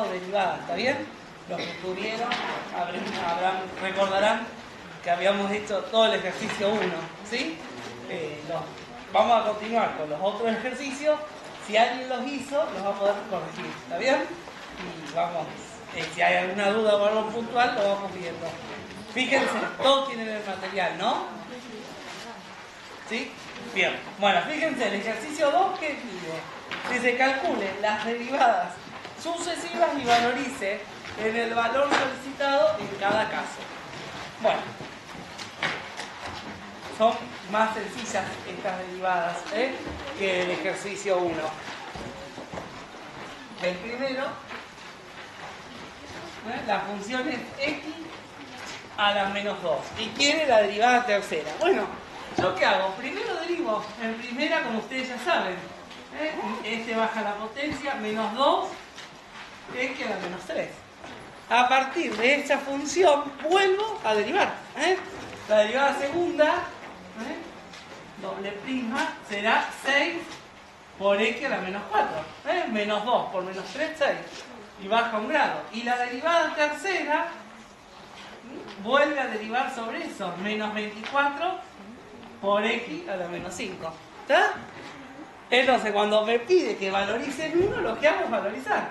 derivada, ¿está bien? Los que estuvieron recordarán que habíamos hecho todo el ejercicio 1, ¿sí? Vamos a continuar con los otros ejercicios. Si alguien los hizo, los va a poder corregir, ¿está bien? Y vamos, si hay alguna duda o algo puntual, lo vamos viendo. Fíjense, todos tienen el material, ¿no? ¿Sí? Bien. Bueno, fíjense, el ejercicio 2, ¿qué digo? Si se calculen las derivadas sucesivas y valorice en el valor solicitado en cada caso. Bueno, son más sencillas estas derivadas que el ejercicio 1. El primero, la función es x a la menos 2 y quiere la derivada tercera. Bueno, ¿yo qué hago? Primero derivo en primera, como ustedes ya saben. Este baja la potencia, menos 2, x a la menos 3. A partir de esta función vuelvo a derivar. La derivada segunda, doble prima, será 6 por x a la menos 4. Menos 2 por menos 3, 6. Y baja un grado. Y la derivada tercera vuelve a derivar sobre eso. Menos 24 por x a la menos 5. ¿Está? Entonces, cuando me pide que valorice en 1, lo que hago es valorizar.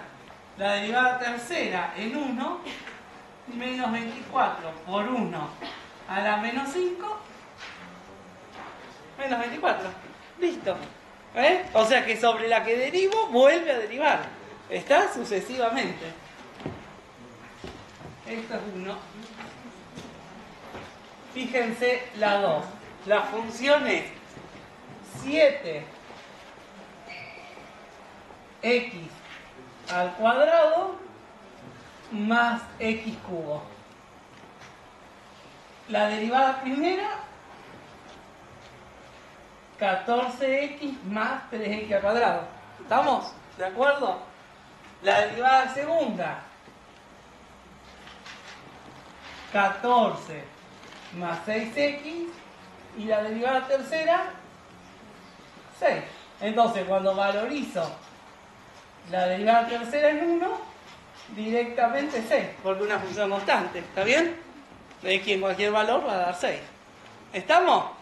La derivada tercera en 1, menos 24 por 1 a la menos 5, menos 24. Listo. O sea que sobre la que derivo, vuelve a derivar. Está sucesivamente. Esto es 1. Fíjense la 2. La función es 7 x al cuadrado más x cubo. La derivada primera, 14x más 3x al cuadrado. ¿Estamos? ¿De acuerdo? La derivada segunda, 14 más 6x. Y la derivada tercera, 6. Entonces, cuando valorizo la derivada tercera en 1, directamente 6, porque es una función constante, ¿está bien? X en cualquier valor va a dar 6. ¿Estamos?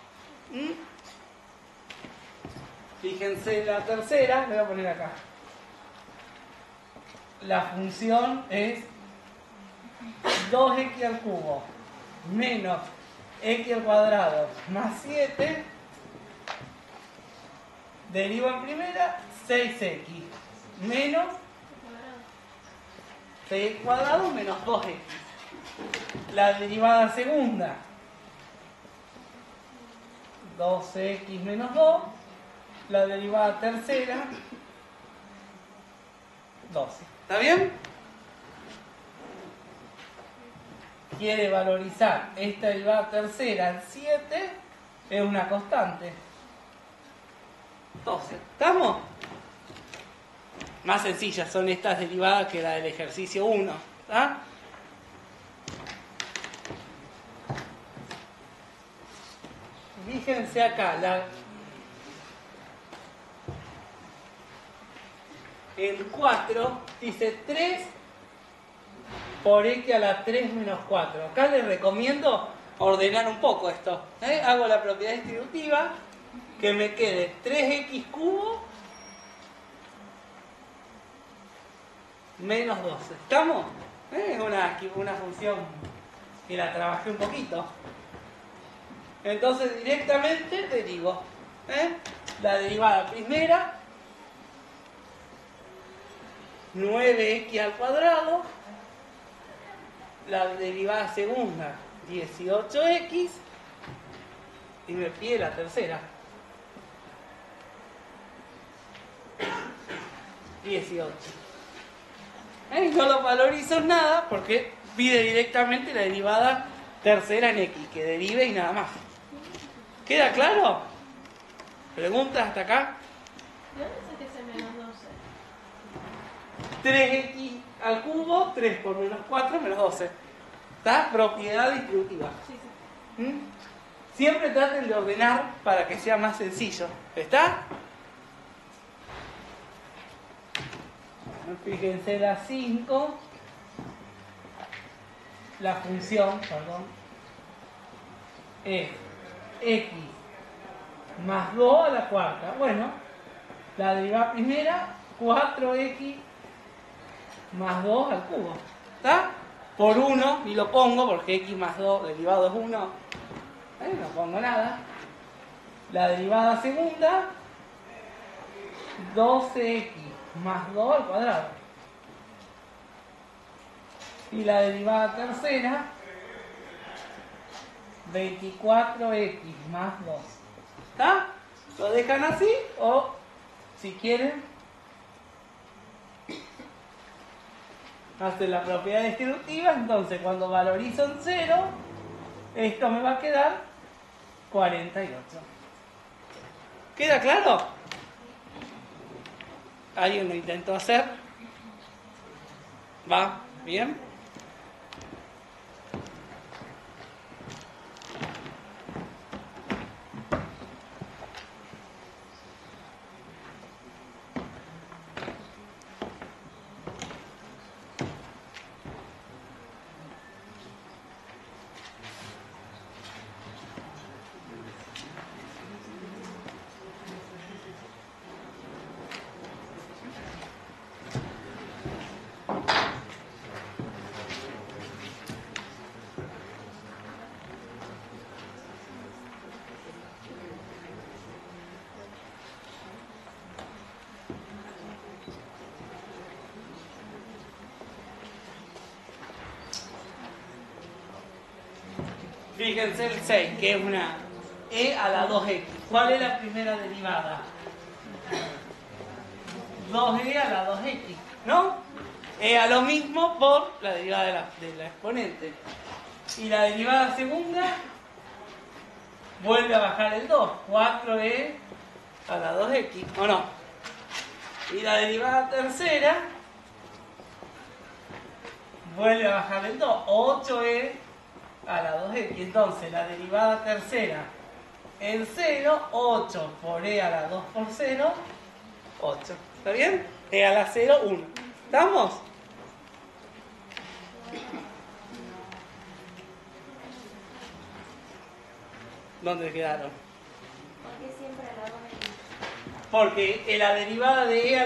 Fíjense la tercera, le voy a poner acá. La función es 2x al cubo menos x al cuadrado más 7. Derivo en primera, 6x menos 6x cuadrado menos 2x. La derivada segunda, 12x menos 2. La derivada tercera, 12. ¿Está bien? Quiere valorizar esta derivada tercera en 7, es una constante. 12. ¿Estamos? Más sencillas son estas derivadas que la del ejercicio 1. ¿Está? Fíjense acá, el 4 dice 3 por x a la 3 menos 4. Acá les recomiendo ordenar un poco esto. Hago la propiedad distributiva, que me quede 3x cubo menos 12. ¿Estamos? Es una función que la trabajé un poquito. Entonces directamente derivo. La derivada primera, 9x al cuadrado. La derivada segunda, 18x. Y me pide la tercera, 18. No lo valorizo en nada porque pide directamente la derivada tercera en x, que derive y nada más. ¿Queda claro? ¿Preguntas hasta acá? ¿De dónde saqué ese menos 12? 3x al cubo, 3 por menos 4, menos 12. ¿Está? Propiedad distributiva. Sí, sí. Siempre traten de ordenar para que sea más sencillo. ¿Está? Fíjense la 5, la función, perdón, es x más 2 a la cuarta. Bueno, la derivada primera, 4x más 2 al cubo. ¿Está? Por 1, y lo pongo porque x más 2 derivado es 1. No pongo nada. La derivada segunda, 12x más 2 al cuadrado. Y la derivada tercera, 24x más 2. ¿Está? Lo dejan así o, si quieren, hacen la propiedad distributiva. Entonces, cuando valorizo en 0, esto me va a quedar 48. ¿Queda claro? ¿Alguien lo intentó hacer? ¿Va? ¿Bien? Fíjense el 6, que es una e a la 2x. ¿Cuál es la primera derivada? 2e a la 2x, ¿no? E a lo mismo por la derivada de la exponente. Y la derivada segunda vuelve a bajar el 2, 4e a la 2x, ¿o no? Y la derivada tercera vuelve a bajar el 2, 8e a la 2x. Entonces la derivada tercera en 0, 8 por e a la 2 por 0, 8. ¿Está bien? E a la 0, 1. ¿Estamos? ¿Dónde quedaron? Porque siempre a la 2x. Porque la derivada de e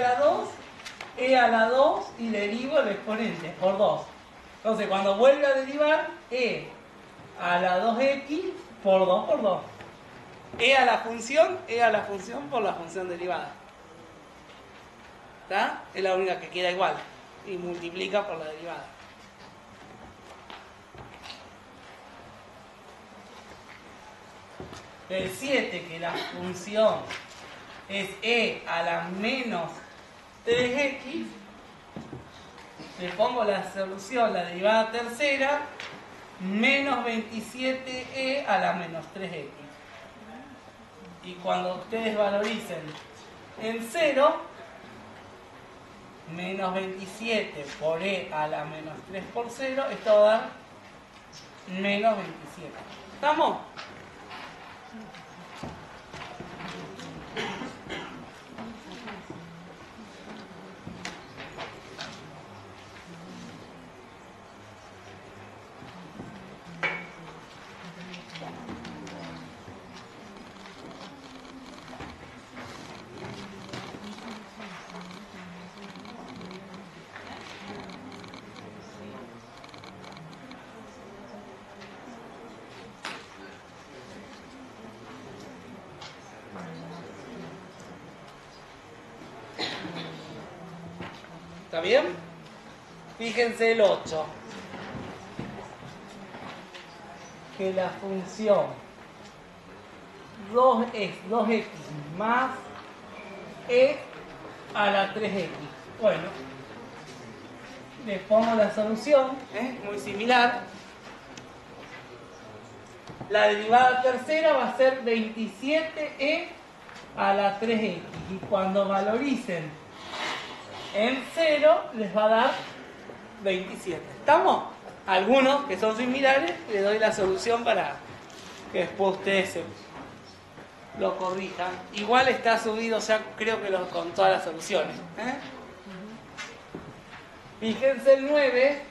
a la 2 y derivo el exponente por 2. Entonces cuando vuelve a derivar, e a la 2x por 2 por 2. E a la función por la función derivada. ¿Está? Es la única que queda igual. Y multiplica por la derivada. El 7, que la función es e a la menos 3x, le pongo la solución, la derivada tercera, menos 27e a la menos 3x. Y cuando ustedes valoricen en 0, menos 27 por e a la menos 3 por 0, esto va a dar menos 27. ¿Estamos? ¿Está bien? Fíjense el 8. Que la función 2 es 2x más e a la 3x. Bueno, les pongo la solución, muy similar. La derivada tercera va a ser 27e a la 3x. Y cuando valoricen en 0 les va a dar 27. ¿Estamos? Algunos que son similares, les doy la solución para que después ustedes lo corrijan. Igual está subido, ya creo que con todas las soluciones. Fíjense el 9,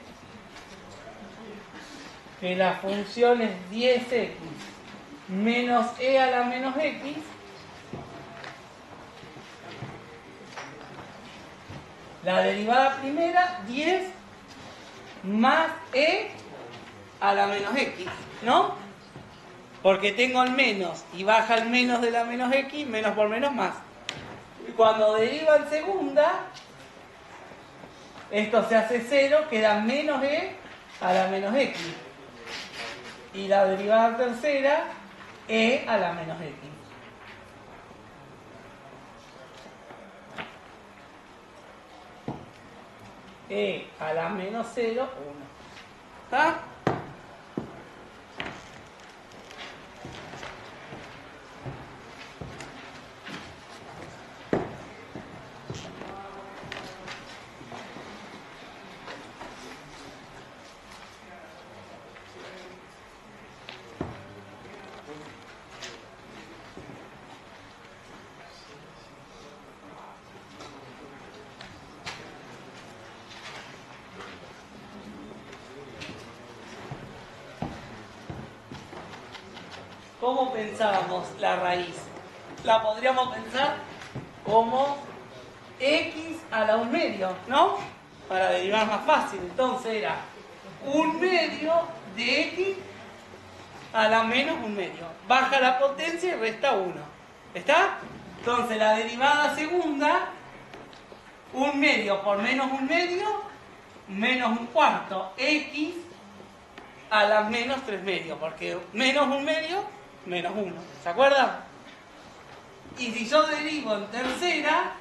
que la función es 10x menos e a la menos x. La derivada primera, 10 más e a la menos x, ¿no? Porque tengo el menos y baja el menos de la menos x, menos por menos más. Y cuando deriva en segunda, esto se hace 0, queda menos e a la menos x. Y la derivada tercera, e a la menos x. E a la menos 0, 1. ¿Está? ¿Cómo pensábamos la raíz? La podríamos pensar como x a la 1/2, ¿no? Para derivar más fácil. Entonces era 1/2 de x a la menos 1/2. Baja la potencia y resta 1. ¿Está? Entonces la derivada segunda, 1/2 por menos 1/2, menos 1/4, x a la menos 3/2, porque menos 1/2, menos 1. ¿Se acuerdan? Y si yo derivo en tercera,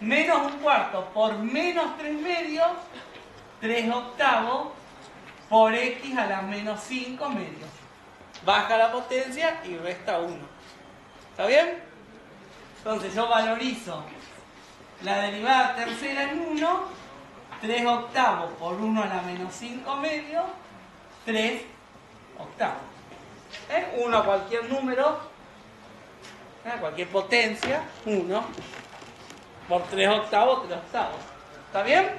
menos 1/4 por menos 3/2, 3/8 por x a la menos 5/2. Baja la potencia y resta 1. ¿Está bien? Entonces yo valorizo la derivada tercera en 1, 3/8 por 1 a la menos 5/2, 3/8. 1 a cualquier número, a cualquier potencia, 1 por 3/8, 3/8. ¿Está bien?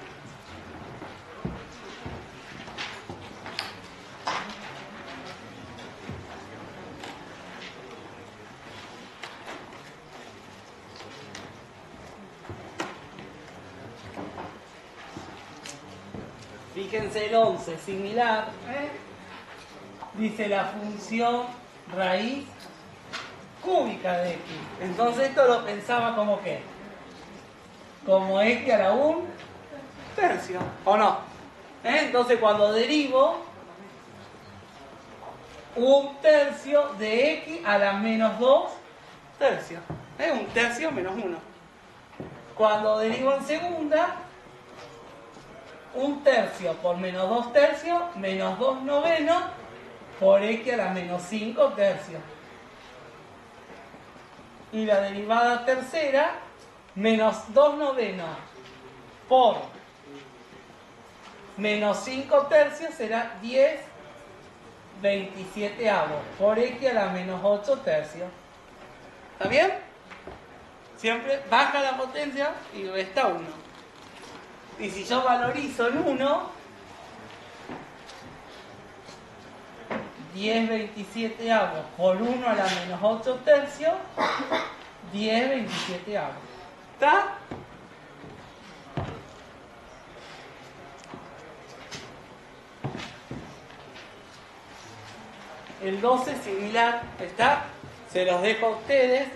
Fíjense el 11, similar, dice la función raíz cúbica de x. Entonces esto lo pensaba como ¿qué? Como x a la 1/3, ¿o no? Entonces cuando derivo, 1/3 de x a la menos 2/3. 1/3 menos 1. Cuando derivo en segunda, 1/3 por menos 2/3, menos 2/9 por x a la menos 5/3. Y la derivada tercera, menos 2/9 por menos 5/3 será 10/27 por x a la menos 8/3. ¿Está bien? Siempre baja la potencia y resta 1. Y si yo valorizo en 1, 10/27 por 1 a la menos 8/3, 10/27. ¿Está? El 12 similar, ¿está? Se los dejo a ustedes.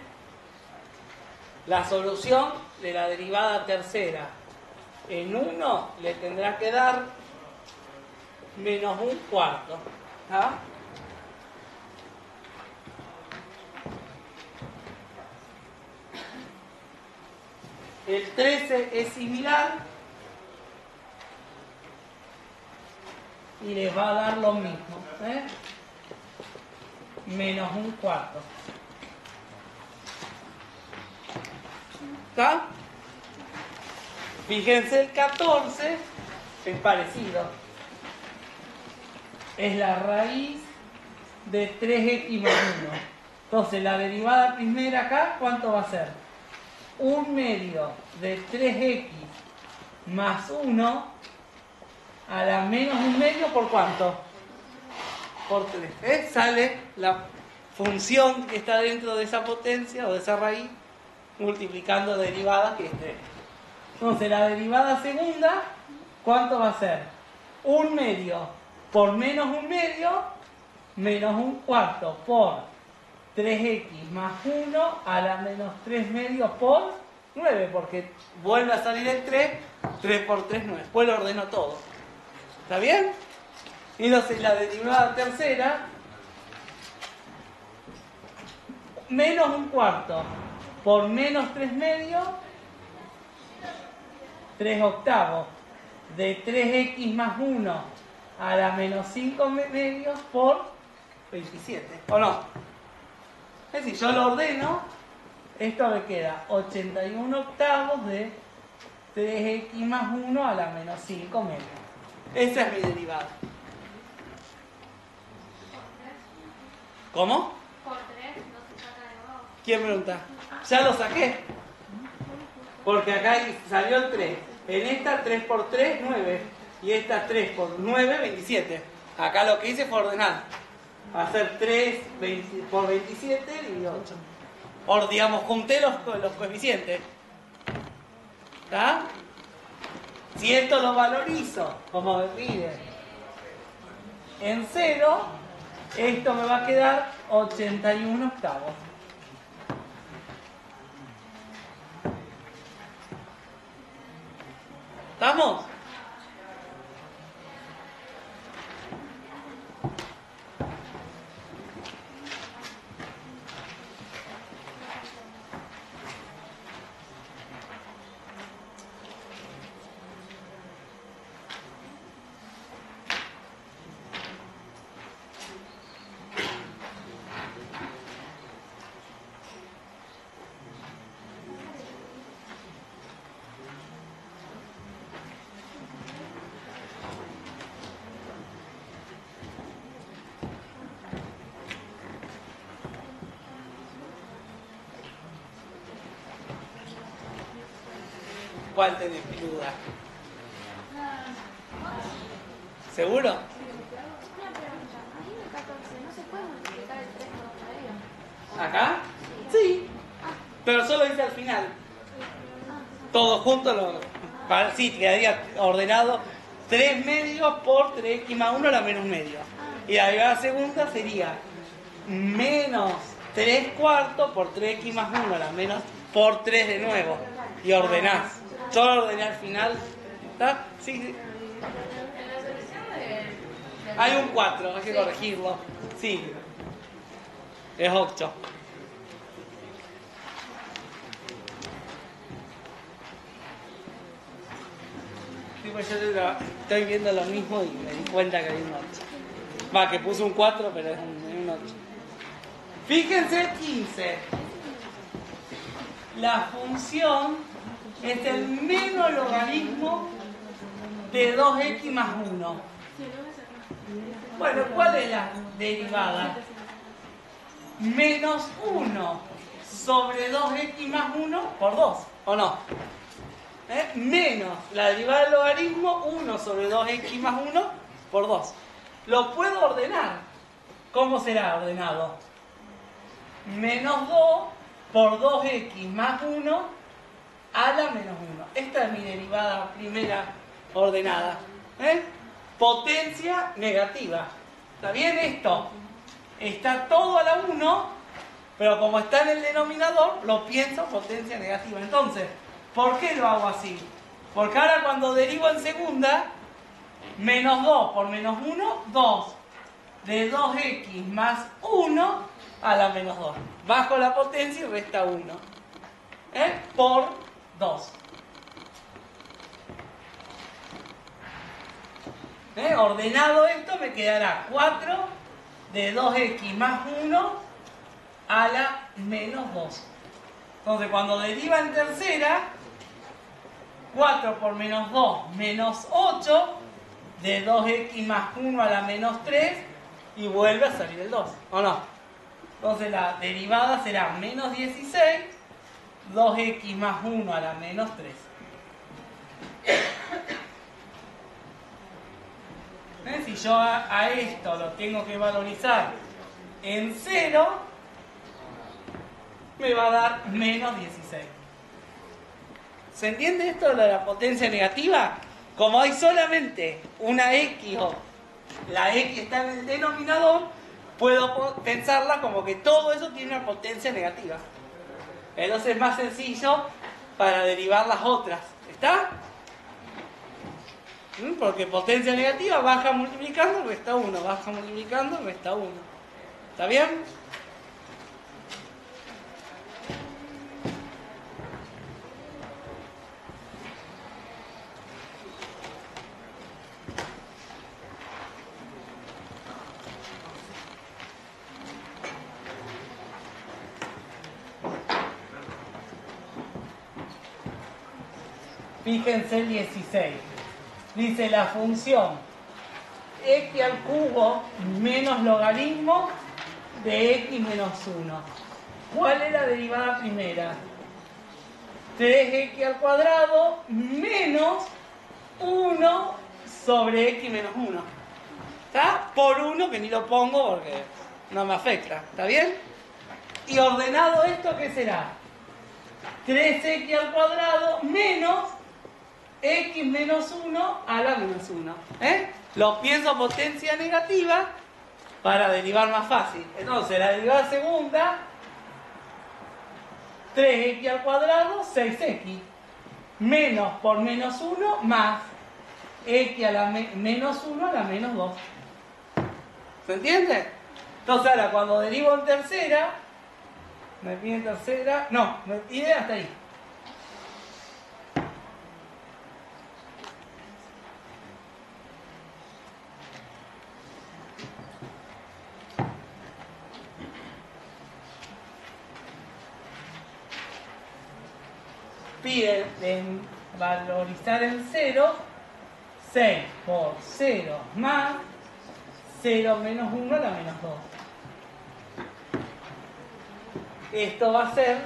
La solución de la derivada tercera en 1 le tendrá que dar menos 1/4. ¿Está? El 13 es similar y les va a dar lo mismo, menos 1/4. ¿Está? Fíjense el 14, es parecido. Es la raíz de 3x más 1. Entonces la derivada primera acá, ¿cuánto va a ser? 1/2 de 3x más 1 a la menos 1/2 por ¿cuánto? Por 3. Sale la función que está dentro de esa potencia o de esa raíz multiplicando derivada, que es 3. Entonces la derivada segunda, ¿cuánto va a ser? 1/2 por menos 1/2 menos 1/4 por 3x más 1 a la menos 3/2 por 9, porque vuelve a salir el 3, 3 por 3, 9. Después lo ordeno todo. ¿Está bien? Y entonces la derivada tercera, menos 1/4 por menos 3/2, 3/8 de 3x más 1 a la menos 5/2 por 27. ¿O no? Es decir, yo lo ordeno, esto me queda 81/8 de 3x más 1 a la menos 5/2. Esa es mi derivada. ¿Cómo? Por 3 no se saca de nuevo. ¿Quién pregunta? Ya lo saqué. Porque acá salió el 3. En esta 3 por 3, 9. Y esta 3 por 9, 27. Acá lo que hice fue ordenar. Hacer 3 por 27 y 8. O digamos, junté los coeficientes. ¿Está? Si esto lo valorizo, como me pide, en 0, esto me va a quedar 81/8. ¿Estamos? ¿Cuál tenés duda? ¿Seguro? Una pregunta. Ahí en el 14 no se puede multiplicar el 3 por medio. ¿Acá? Sí. Pero solo dice al final. Todo junto sí, quedaría ordenado 3/2 por 3x más 1 a la menos medio. Y la derivada segunda sería menos 3/4 por 3x más 1 a la menos por 3 de nuevo. Y ordenás. Yo lo ordené al final. ¿Está? Sí, sí. En la solución de Hay un 4, hay que corregirlo. Sí. Es 8. Sí, pues yo estoy viendo lo mismo y me di cuenta que hay un 8. Va, que puse un 4, pero es un 8. Fíjense 15. La función es el menos logaritmo de 2x más 1. Bueno, ¿cuál es la derivada? Menos 1 sobre 2x más 1 por 2, ¿o no? Menos la derivada del logaritmo 1 sobre 2x más 1 por 2. Lo puedo ordenar. ¿Cómo será ordenado? Menos 2 por 2x más 1 a la menos 1. Esta es mi derivada primera ordenada. Potencia negativa. ¿Está bien esto? Está todo a la 1, pero como está en el denominador, lo pienso potencia negativa. Entonces, ¿por qué lo hago así? Porque ahora cuando derivo en segunda, menos 2 por menos 1, 2 de 2x más 1 a la menos 2. Bajo la potencia y resta 1. Por 2. Ordenado esto me quedará 4 de 2x más 1 a la menos 2. Entonces cuando deriva en tercera, 4 por menos 2 menos 8 de 2x más 1 a la menos 3 y vuelve a salir el 2, ¿o no? Entonces la derivada será menos 16, 2x más 1 a la menos 3. Si yo a esto lo tengo que valorizar en 0, me va a dar menos 16. ¿Se entiende esto de la potencia negativa? Como hay solamente una X o la X está en el denominador, puedo pensarla como que todo eso tiene una potencia negativa. Entonces es más sencillo para derivar las otras. ¿Está? Porque potencia negativa baja multiplicando, resta 1. Baja multiplicando, resta 1. ¿Está bien? Fíjense el 16. Dice la función x al cubo menos logaritmo de x menos 1. ¿Cuál es la derivada primera? 3x al cuadrado menos 1 sobre x menos 1. ¿Está? Por 1, que ni lo pongo porque no me afecta. ¿Está bien? Y ordenado esto, ¿qué será? 3x al cuadrado menos x menos 1 a la menos 1. Lo pienso potencia negativa para derivar más fácil. Entonces, la derivada segunda, 3x al cuadrado, 6x. Menos por menos 1 más x a la menos 1 a la menos 2. ¿Se entiende? Entonces, ahora cuando derivo en tercera, me pide en tercera, no, me pide hasta ahí. Pide valorizar en 0, 6 por 0 más 0 menos 1 a la menos 2. Esto va a ser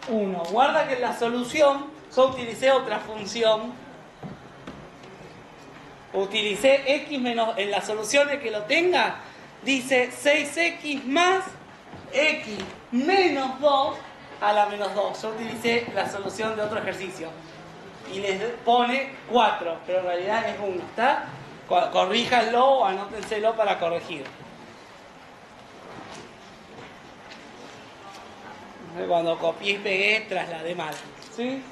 1. Guarda que en la solución yo utilicé otra función. Utilicé x menos, en las soluciones que lo tenga, dice 6x más x menos 2 a la menos 2. Yo utilicé la solución de otro ejercicio y les pone 4, pero en realidad es 1. ¿Está? Corríjanlo o anótenselo para corregir. Cuando copié y pegué, trasladé mal. ¿Sí?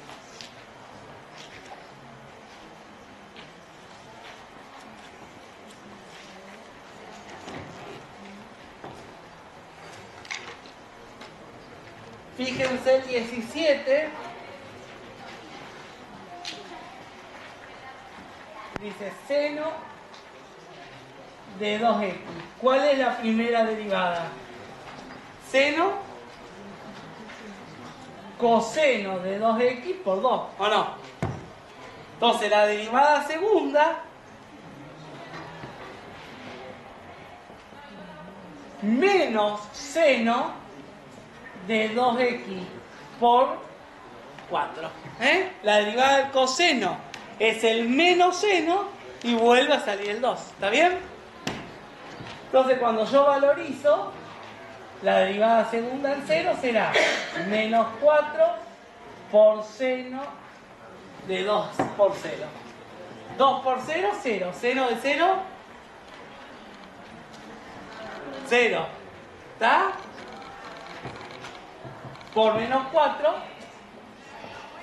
Fíjense el 17. Dice seno de 2x. ¿Cuál es la primera derivada? Seno coseno de 2x por 2, ¿o no? Entonces la derivada segunda menos seno de 2x por 4. La derivada del coseno es el menos seno y vuelve a salir el 2. ¿Está bien? Entonces cuando yo valorizo, la derivada segunda en 0 será menos 4 por seno de 2 por 0. 2 por 0, 0. Seno de 0, 0. ¿Está? Por menos 4,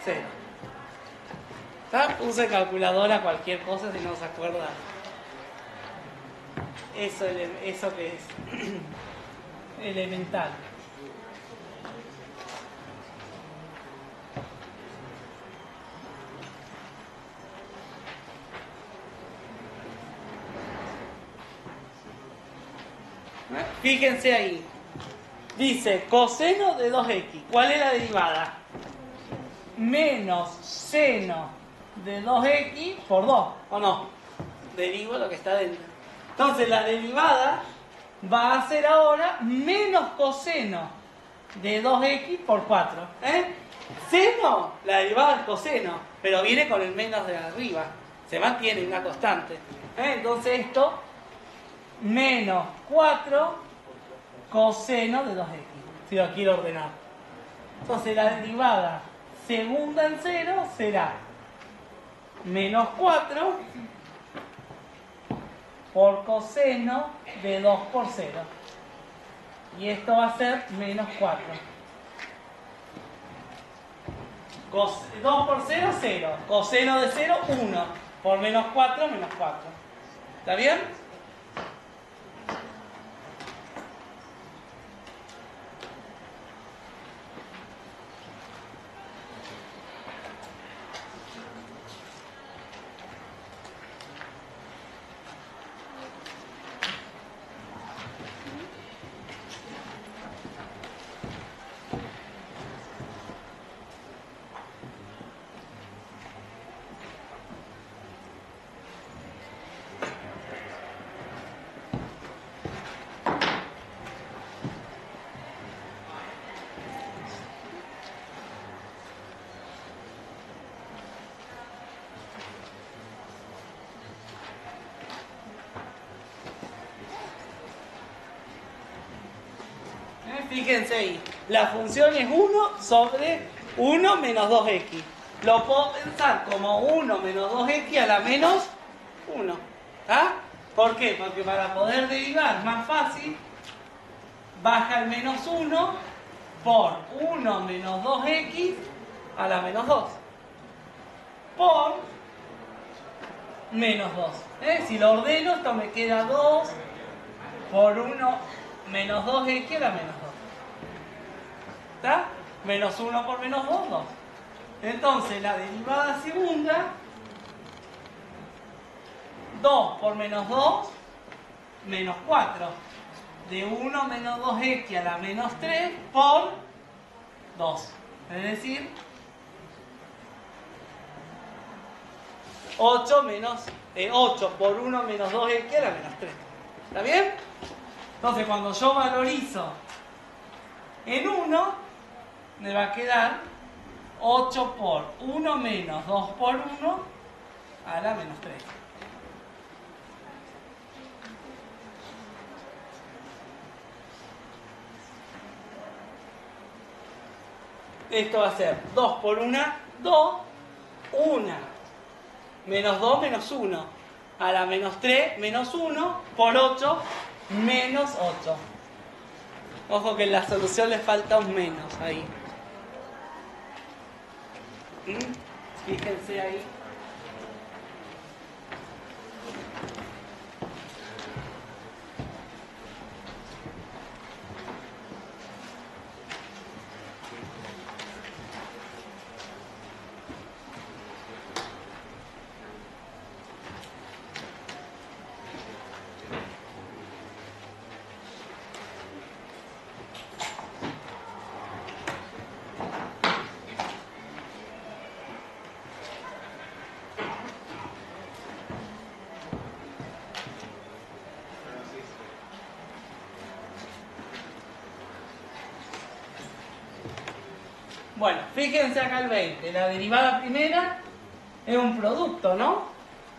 0. ¿Está? Use calculadora, cualquier cosa si no se acuerda. Eso que es elemental. Fíjense ahí. Dice coseno de 2x. ¿Cuál es la derivada? Menos seno de 2x por 2. ¿O no? Derivo lo que está dentro. Entonces la derivada va a ser ahora menos coseno de 2x por 4. Seno, la derivada es coseno, pero viene con el menos de arriba. Se mantiene una constante. Entonces esto, menos 4 coseno de 2x, si lo quiero ordenar. Entonces la derivada segunda en 0 será menos 4 por coseno de 2 por 0. Y esto va a ser menos 4. 2 por 0, 0. Coseno de 0, 1. Por menos 4, menos 4. ¿Está bien? Fíjense ahí, la función es 1 sobre 1 menos 2x. Lo puedo pensar como 1 menos 2x a la menos 1. ¿Ah? ¿Por qué? Porque para poder derivar más fácil, baja el menos 1 por 1 menos 2x a la menos 2. Por menos 2. Si lo ordeno, esto me queda 2 por 1 menos 2x a la menos 2. ¿Está? Menos 1 por menos 2, 2. Entonces la derivada segunda, 2 por menos 2, menos 4. De 1 menos 2x a la menos 3 por 2. Es decir, 8 por 1 menos 2x a la menos 3. ¿Está bien? Entonces cuando yo valorizo en 1, me va a quedar 8 por 1 menos 2 por 1 a la menos 3. Esto va a ser 2 por 1, 2, 1, menos 2, menos 1, a la menos 3, menos 1, por 8, menos 8. Ojo que en la solución le falta un menos ahí. Fíjense ahí. Bueno, fíjense acá el 20. La derivada primera es un producto, ¿no?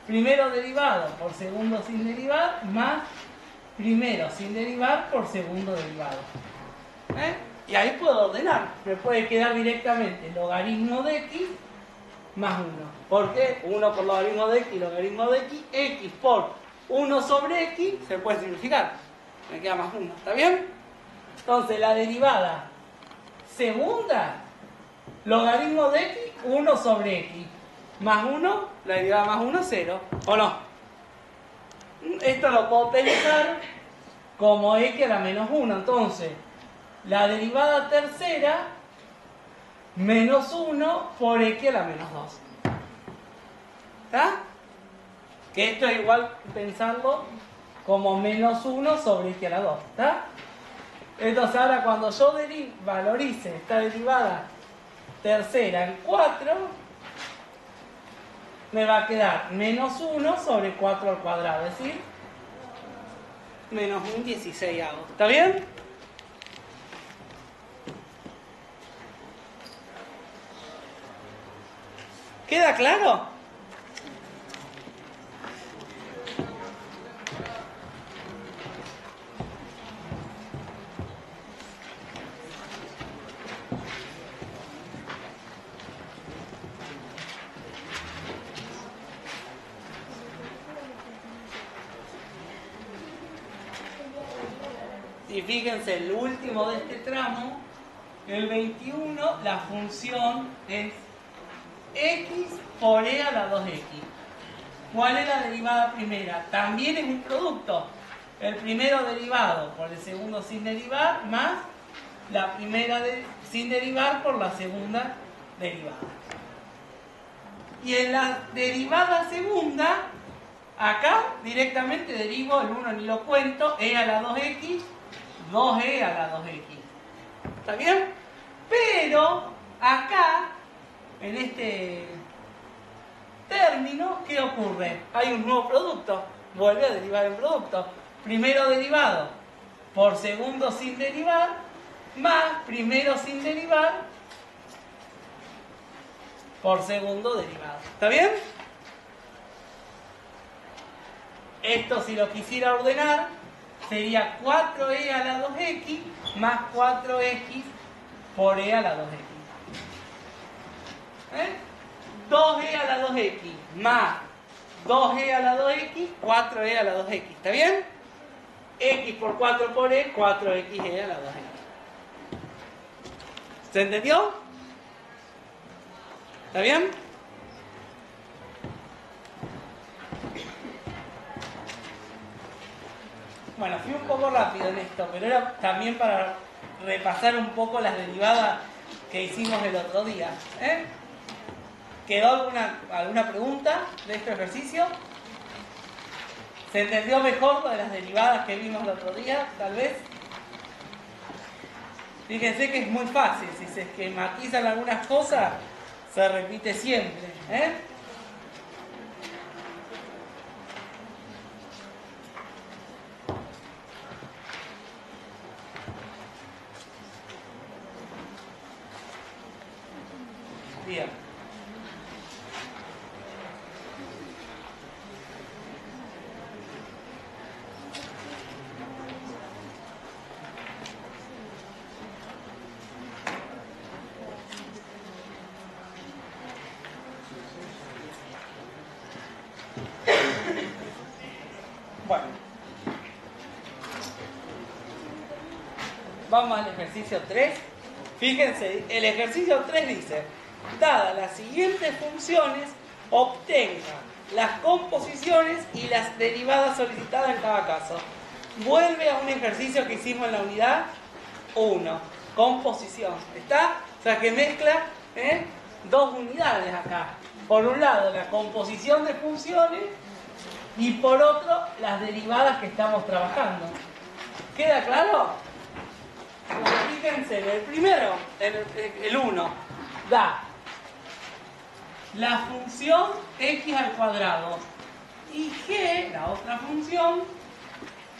Primero derivado por segundo sin derivar, más primero sin derivar por segundo derivado. Y ahí puedo ordenar. Me puede quedar directamente logaritmo de x más 1. ¿Por qué? 1 por logaritmo de x, logaritmo de x, x por 1 sobre x, se puede simplificar. Me queda más 1. ¿Está bien? Entonces la derivada segunda, logaritmo de x, 1 sobre x. Más 1, la derivada más 1, 0. ¿O no? Esto lo puedo pensar como x a la menos 1. Entonces, la derivada tercera, menos 1 por x a la menos 2. ¿Está? Que esto es igual pensarlo como menos 1 sobre x a la 2. ¿Está? Entonces ahora cuando yo valorice esta derivada tercera en 4, me va a quedar menos 1 sobre 4 al cuadrado, es decir, menos un 16avo. ¿Está bien? ¿Queda claro? Y fíjense, el último de este tramo, el 21, la función es x por e a la 2x. ¿Cuál es la derivada primera? También es un producto. El primero derivado por el segundo sin derivar, más la primera sin derivar por la segunda derivada. Y en la derivada segunda, acá directamente derivo el 1 ni lo cuento, e a la 2x, 2e a la 2x. ¿Está bien? Pero acá, en este término, ¿qué ocurre? Hay un nuevo producto, vuelve a derivar el producto. Primero derivado por segundo sin derivar, más primero sin derivar por segundo derivado. ¿Está bien? Esto, si lo quisiera ordenar, sería 4e a la 2x más 4x por e a la 2x. 2e a la 2x más 2e a la 2x, 4e a la 2x. ¿Está bien? X por 4 por e, 4xe a la 2x. ¿Se entendió? ¿Está bien? Bueno, fui un poco rápido en esto, pero era también para repasar un poco las derivadas que hicimos el otro día. ¿Quedó alguna pregunta de este ejercicio? ¿Se entendió mejor lo de las derivadas que vimos el otro día, tal vez? Fíjense que es muy fácil, si se esquematizan algunas cosas, se repite siempre. Bien. Bueno, vamos al ejercicio 3. Fíjense, el ejercicio 3 dice: dadas las siguientes funciones, obtenga las composiciones y las derivadas solicitadas en cada caso. Vuelve a un ejercicio que hicimos en la unidad 1, composición. ¿Está? O sea que mezcla dos unidades acá. Por un lado, la composición de funciones y por otro, las derivadas que estamos trabajando. ¿Queda claro? Fíjense, el primero, el 1, da la función x al cuadrado y g, la otra función,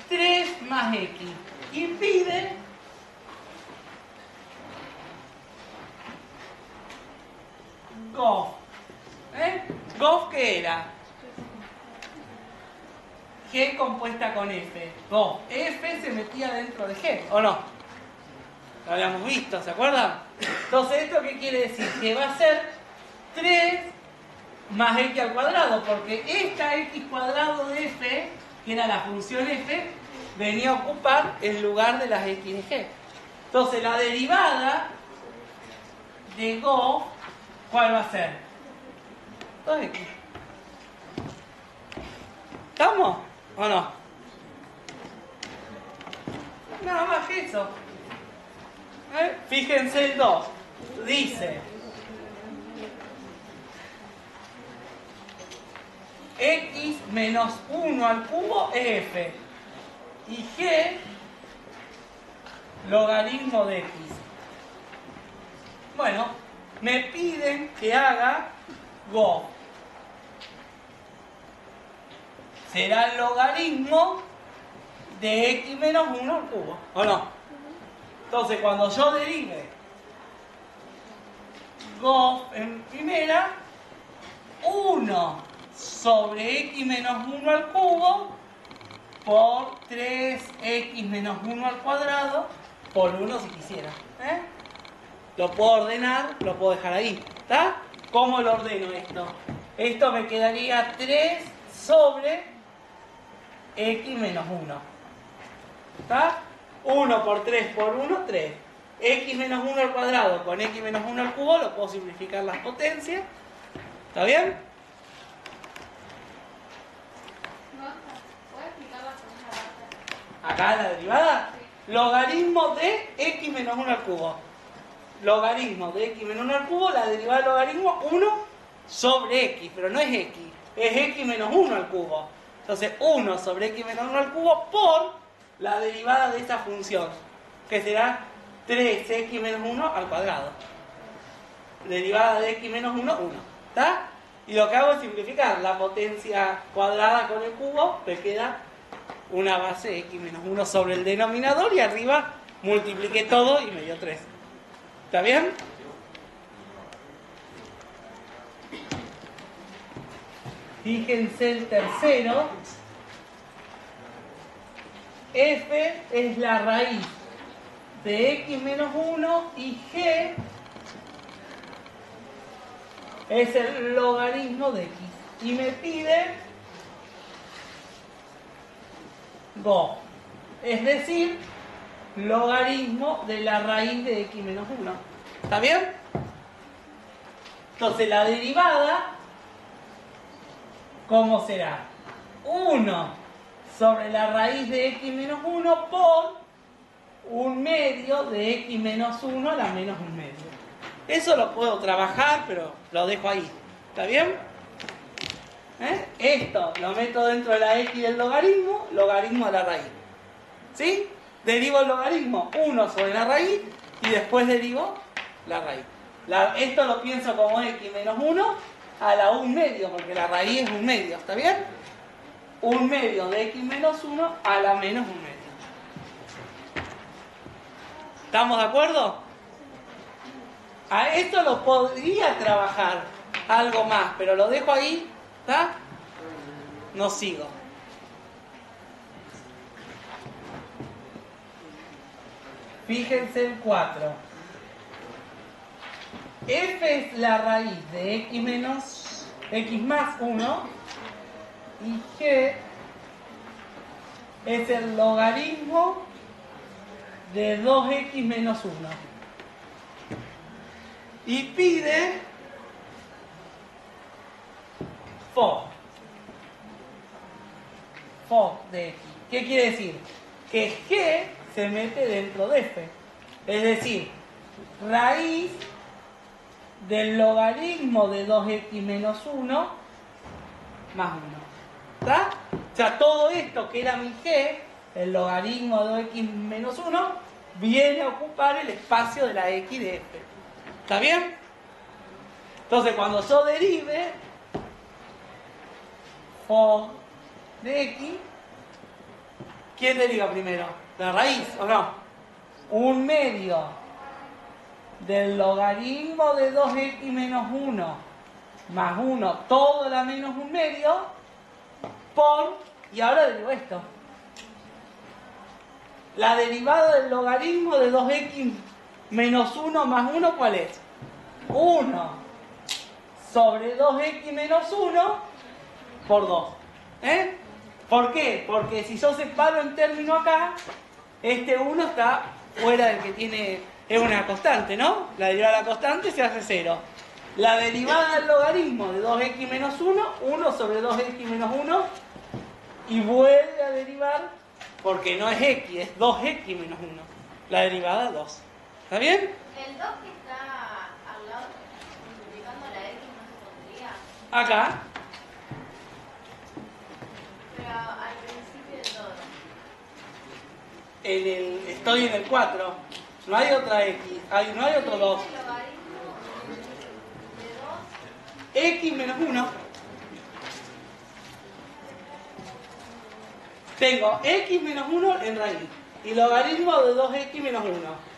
3 más x. Y pide GOF. ¿GOF qué era? G compuesta con F. GOF. F se metía dentro de G, ¿o no? Lo habíamos visto, ¿se acuerdan? Entonces, ¿esto qué quiere decir? Que va a ser 3 más x al cuadrado, porque esta x cuadrado de F, que era la función F, venía a ocupar el lugar de las x de G. Entonces, la derivada de GOF, ¿cuál va a ser? 2x. ¿Estamos? ¿O no? Nada más que eso. Fíjense el 2. Dice: x menos 1 al cubo es f. Y g, logaritmo de x. Bueno, me piden que haga GOF. Será el logaritmo de x menos 1 al cubo, ¿o no? Entonces, cuando yo derive GOF en primera, 1 sobre x menos 1 al cubo por 3x menos 1 al cuadrado por 1 si quisiera. Lo puedo ordenar, lo puedo dejar ahí. ¿Está? ¿Cómo lo ordeno esto? Esto me quedaría 3 sobre x menos 1. ¿Está? 1 por 3 por 1, 3. X menos 1 al cuadrado con X menos 1 al cubo, lo puedo simplificar las potencias. ¿Está bien? ¿Puedes explicar la segunda parte? Acá la derivada. Logaritmo de X menos 1 al cubo. Logaritmo de X menos 1 al cubo, la derivada del logaritmo 1 sobre X, pero no es X, es X menos 1 al cubo. Entonces 1 sobre X menos 1 al cubo por la derivada de esa función, que será 3X menos 1 al cuadrado. Derivada de X menos 1, 1. ¿Está? Y lo que hago es simplificar la potencia cuadrada con el cubo, me queda una base de X menos 1 sobre el denominador y arriba multipliqué todo y me dio 3. ¿Está bien? Fíjense el tercero. F es la raíz de X menos 1 y G es el logaritmo de X. Y me pide Go. Es decir, logaritmo de la raíz de X menos 1. ¿Está bien? Entonces la derivada, ¿cómo será? 1 sobre la raíz de X menos 1 por 1/2 de X menos 1 a la menos 1/2. Eso lo puedo trabajar, pero lo dejo ahí. ¿Está bien? Esto lo meto dentro de la X del logaritmo, logaritmo de la raíz. ¿Sí? Derivo el logaritmo 1 sobre la raíz y después derivo la raíz. Esto lo pienso como X menos 1 a la 1/2, porque la raíz es 1/2, ¿está bien? 1/2 de X menos 1 a la menos 1/2. ¿Estamos de acuerdo? A esto lo podría trabajar algo más, pero lo dejo ahí, ¿está? No sigo. Fíjense el 4. F es la raíz de X más 1 y G es el logaritmo de 2X menos 1. Y pide Fo de X. ¿Qué quiere decir? Que G se mete dentro de F. Es decir, raíz del logaritmo de 2X menos 1 más 1. ¿Está? O sea, todo esto que era mi G, el logaritmo de 2X menos 1, viene a ocupar el espacio de la X de F. ¿Está bien? Entonces, cuando yo derive Fo de X, ¿quién deriva primero? ¿La raíz o no? 1/2 del logaritmo de 2X menos 1 más 1, todo a la menos 1/2, por, y ahora derivo esto. La derivada del logaritmo de 2X menos 1 más 1, ¿cuál es? 1 sobre 2X menos 1 por 2. ¿Por qué? Porque si yo separo el término acá, este 1 está fuera del que tiene, es una constante, ¿no? La derivada de la constante se hace 0. La derivada del logaritmo de 2X menos 1, 1 sobre 2X menos 1, y vuelve a derivar, porque no es X, es 2X menos 1. La derivada 2. ¿Está bien? El 2 que está al lado, multiplicando la X, no se pondría. Acá. Pero al principio de todo. Estoy en el 4. No hay otra X. No hay otro 2. El logaritmo de 2. X menos 1. Tengo X menos 1 en raíz. Y logaritmo de 2X menos 1.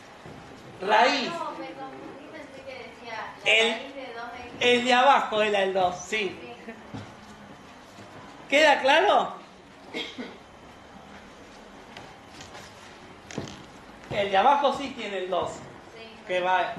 Raíz. No, me confundí, pensé que decía la El- raíz de 2X. El de abajo era el 2, sí. Sí. ¿Queda claro? El de abajo sí tiene el 2. Sí. Que va.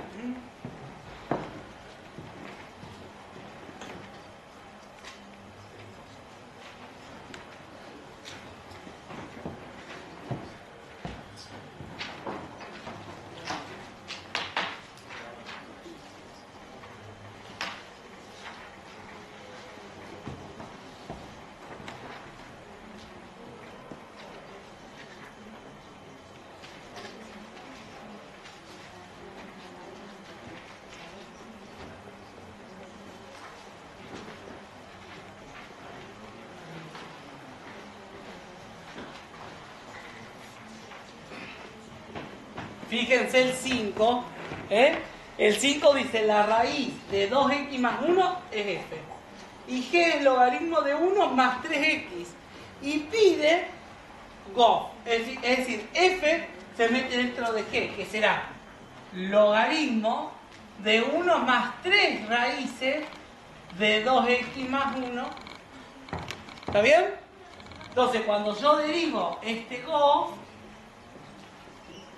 Fíjense el 5. El 5 dice la raíz de 2x más 1 es f. Y g es logaritmo de 1 más 3x. Y pide go. Es decir, f se mete dentro de g, que será logaritmo de 1 más 3 raíces de 2x más 1. ¿Está bien? Entonces, cuando yo derivo este go,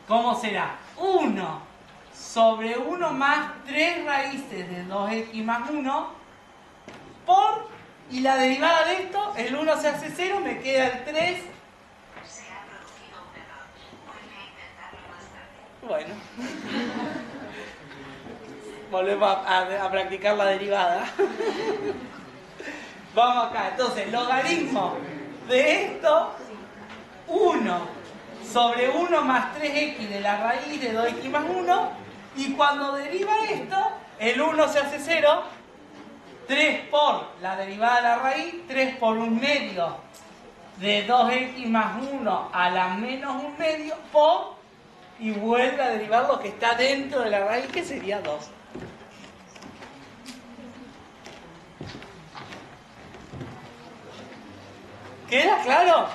¿cómo será? 1 sobre 1 más 3 raíces de 2x más 1 por, y la derivada de esto, el 1 se hace 0, me queda el 3. Se ha producido un error. Vuelve a intentarlo más tarde. Bueno. Volvemos a practicar la derivada. Vamos acá. Entonces, logaritmo de esto, 1 sobre 1 más 3x de la raíz de 2x más 1. Y cuando deriva esto, el 1 se hace 0. 3 por la derivada de la raíz, 3 por 1 medio de 2x más 1 a la menos 1 medio por, y vuelve a derivar lo que está dentro de la raíz, que sería 2. ¿Queda claro?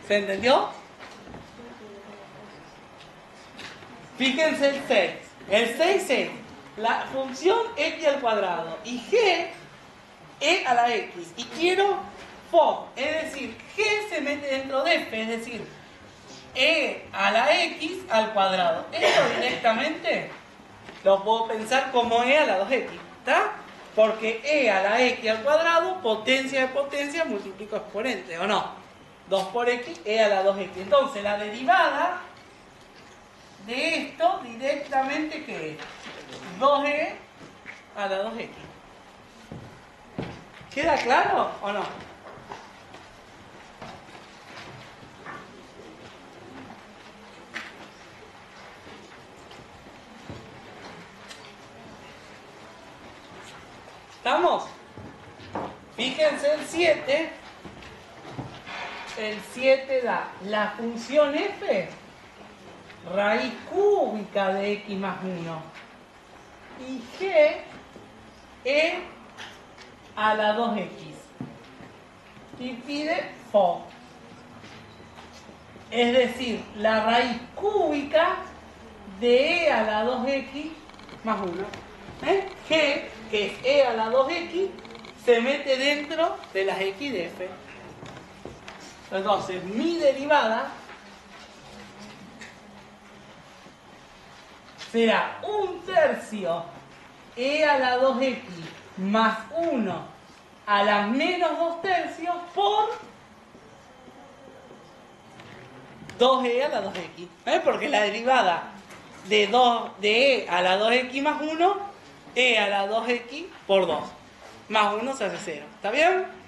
¿Se entendió? Fíjense el 6. El 6 es la función x al cuadrado y g e a la x. Y quiero FO, es decir, g se mete dentro de f, es decir, e a la x al cuadrado. Esto directamente lo puedo pensar como e a la 2x, ¿está? Porque e a la x al cuadrado, potencia de potencia, multiplico exponente, ¿o no? 2 por x, e a la 2x. Entonces, la derivada de esto directamente, ¿qué es? 2e a la 2x. ¿Queda claro o no? ¿Estamos? Fíjense el 7. El 7 da la función f, raíz cúbica de x más 1. Y g, e a la 2x. Y pide FO. Es decir, la raíz cúbica de e a la 2x más 1. G, que es e a la 2x, se mete dentro de las x de f. Entonces, mi derivada será 1/3 e a la 2x más 1 a la menos 2/3 por 2e a la 2x. Porque la derivada de e a la 2x más 1, e a la 2x por 2. Más 1 se hace 0. ¿Está bien?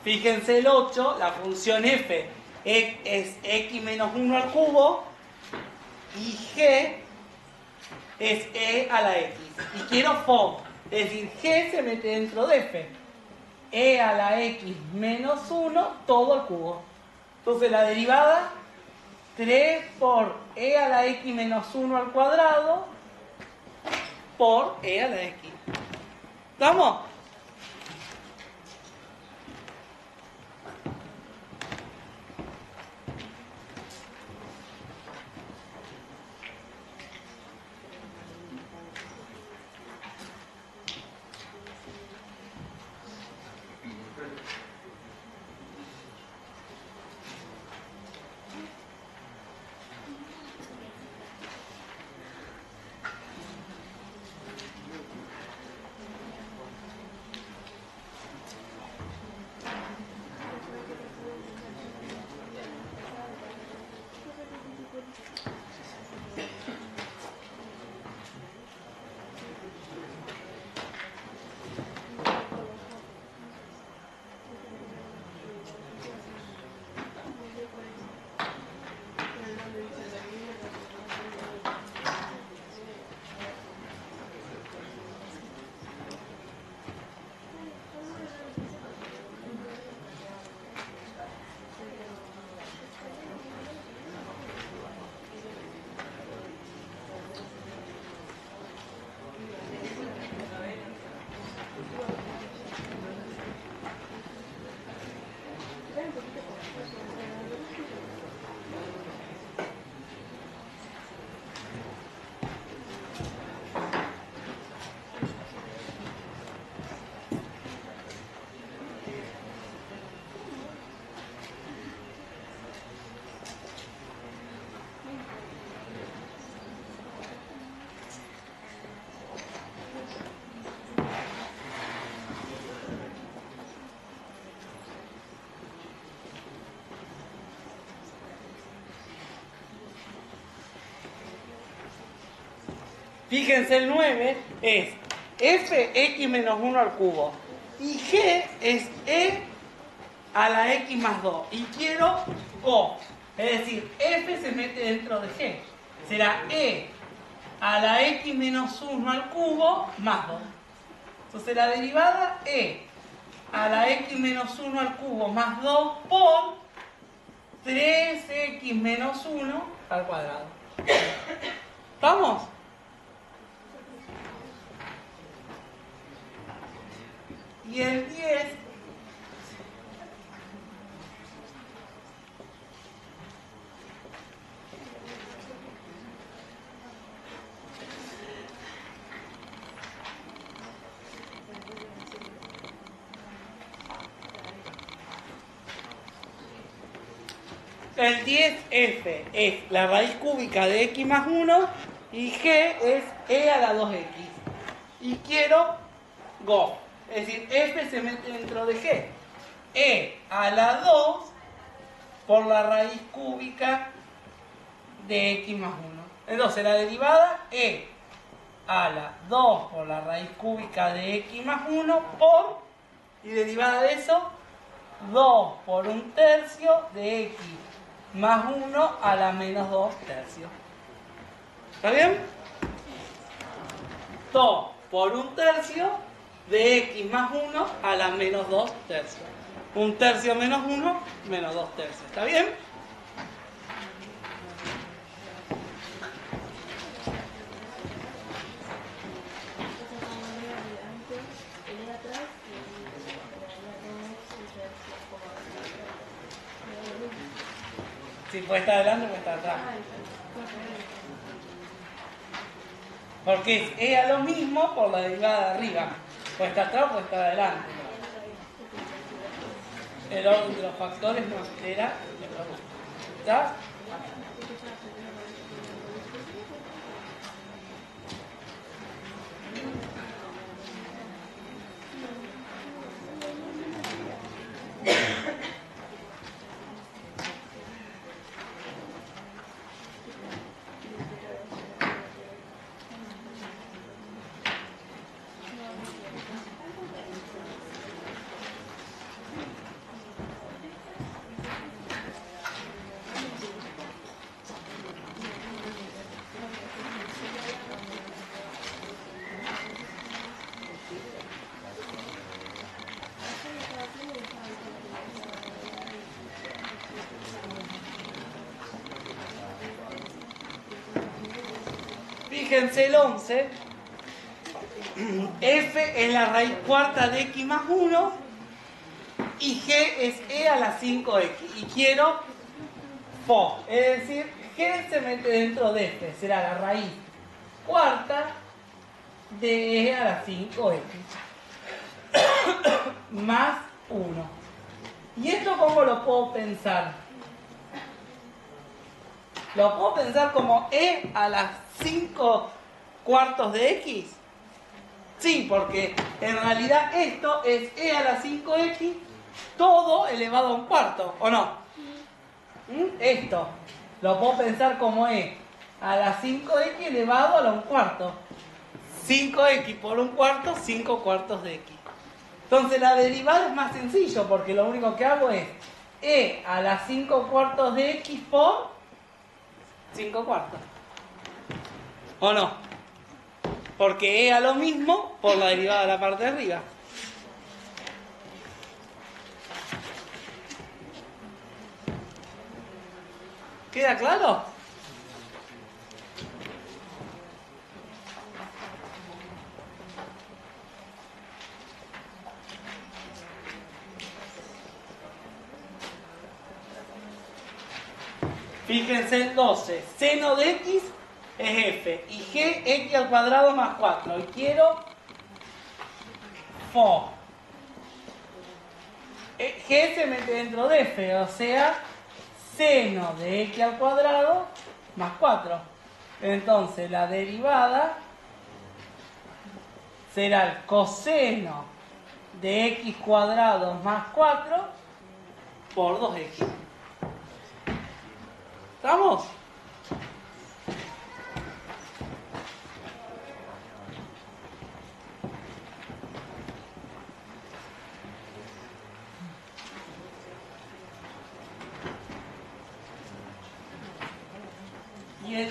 Fíjense el 8, la función f es x menos 1 al cubo y g es e a la x. Y quiero FO, es decir, g se mete dentro de f. E a la x menos 1 todo al cubo. Entonces la derivada, 3 por e a la x menos 1 al cuadrado por e a la x. ¿Estamos? Fíjense, el 9 es fx menos 1 al cubo. Y g es e a la x más 2. Y quiero o. Es decir, f se mete dentro de g. Será e a la x menos 1 al cubo más 2. Entonces la derivada e a la x menos 1 al cubo más 2 por 3x menos 1 al cuadrado. ¿Estamos? Y el 10 el 10f es la raíz cúbica de x más 1 y g es e a la 2x. Y quiero go. Es decir, f se mete dentro de g. E a la 2 por la raíz cúbica de x más 1. Entonces la derivada e a la 2 por la raíz cúbica de x más 1 por, y derivada de eso, 2 por 1/3 de x más 1 a la menos 2 tercios. ¿Está bien? 2 por 1/3 de x más 1 a la menos 2 tercios. 1/3 menos 1, menos 2 tercios. ¿Está bien? Sí, puede estar adelante o puede estar atrás. Porque es e a lo mismo por la derivada de arriba. Puede estar atrás o puede estar adelante. El orden de los factores no altera el orden. ¿Está? Fíjense el 11, f es la raíz cuarta de x más 1 y g es e a la 5x. Y quiero fo, es decir, g se mete dentro de f, será la raíz cuarta de e a la 5x más 1. ¿Y esto cómo lo puedo pensar? Lo puedo pensar como e a las 5/4 de x. Sí, porque en realidad esto es e a la 5x todo elevado a un cuarto, ¿o no? Esto lo puedo pensar como e a la 5x elevado a la 1/4. 5x por 1/4, 5/4 de x. Entonces la derivada es más sencillo porque lo único que hago es e a la 5/4 de x por 5/4. ¿O no? Porque e a lo mismo por la derivada de la parte de arriba. ¿Queda claro? Fíjense el 12. Seno de x es f. Y g, x al cuadrado más 4. Y quiero fo. G se mete dentro de f. O sea, seno de x al cuadrado más 4. Entonces la derivada será el coseno de x cuadrado más 4 por 2x. ¿Estamos?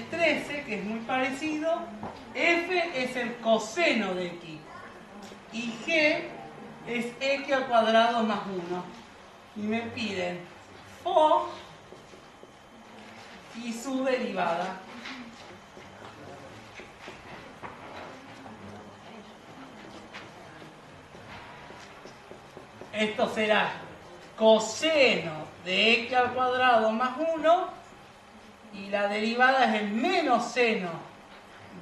es 13, que es muy parecido. F es el coseno de x. Y G es x al cuadrado más 1. Y me piden Φ y su derivada. Esto será coseno de x al cuadrado más 1 y la derivada es el menos seno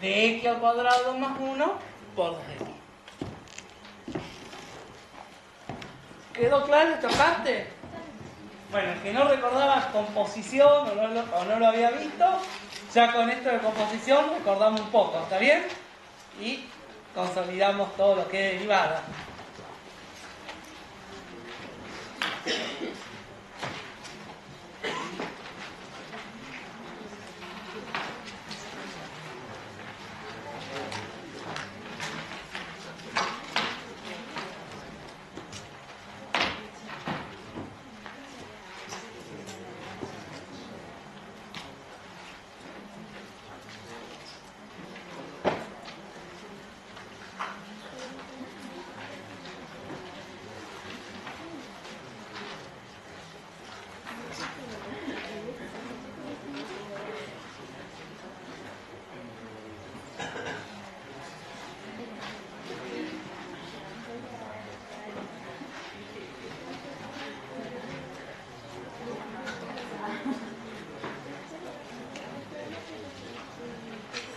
de x al cuadrado más 1 por 2x. ¿Quedó claro esta parte? Bueno, el que no recordaba composición o no lo había visto, ya con esto de composición recordamos un poco, ¿está bien? Y consolidamos todo lo que es derivada.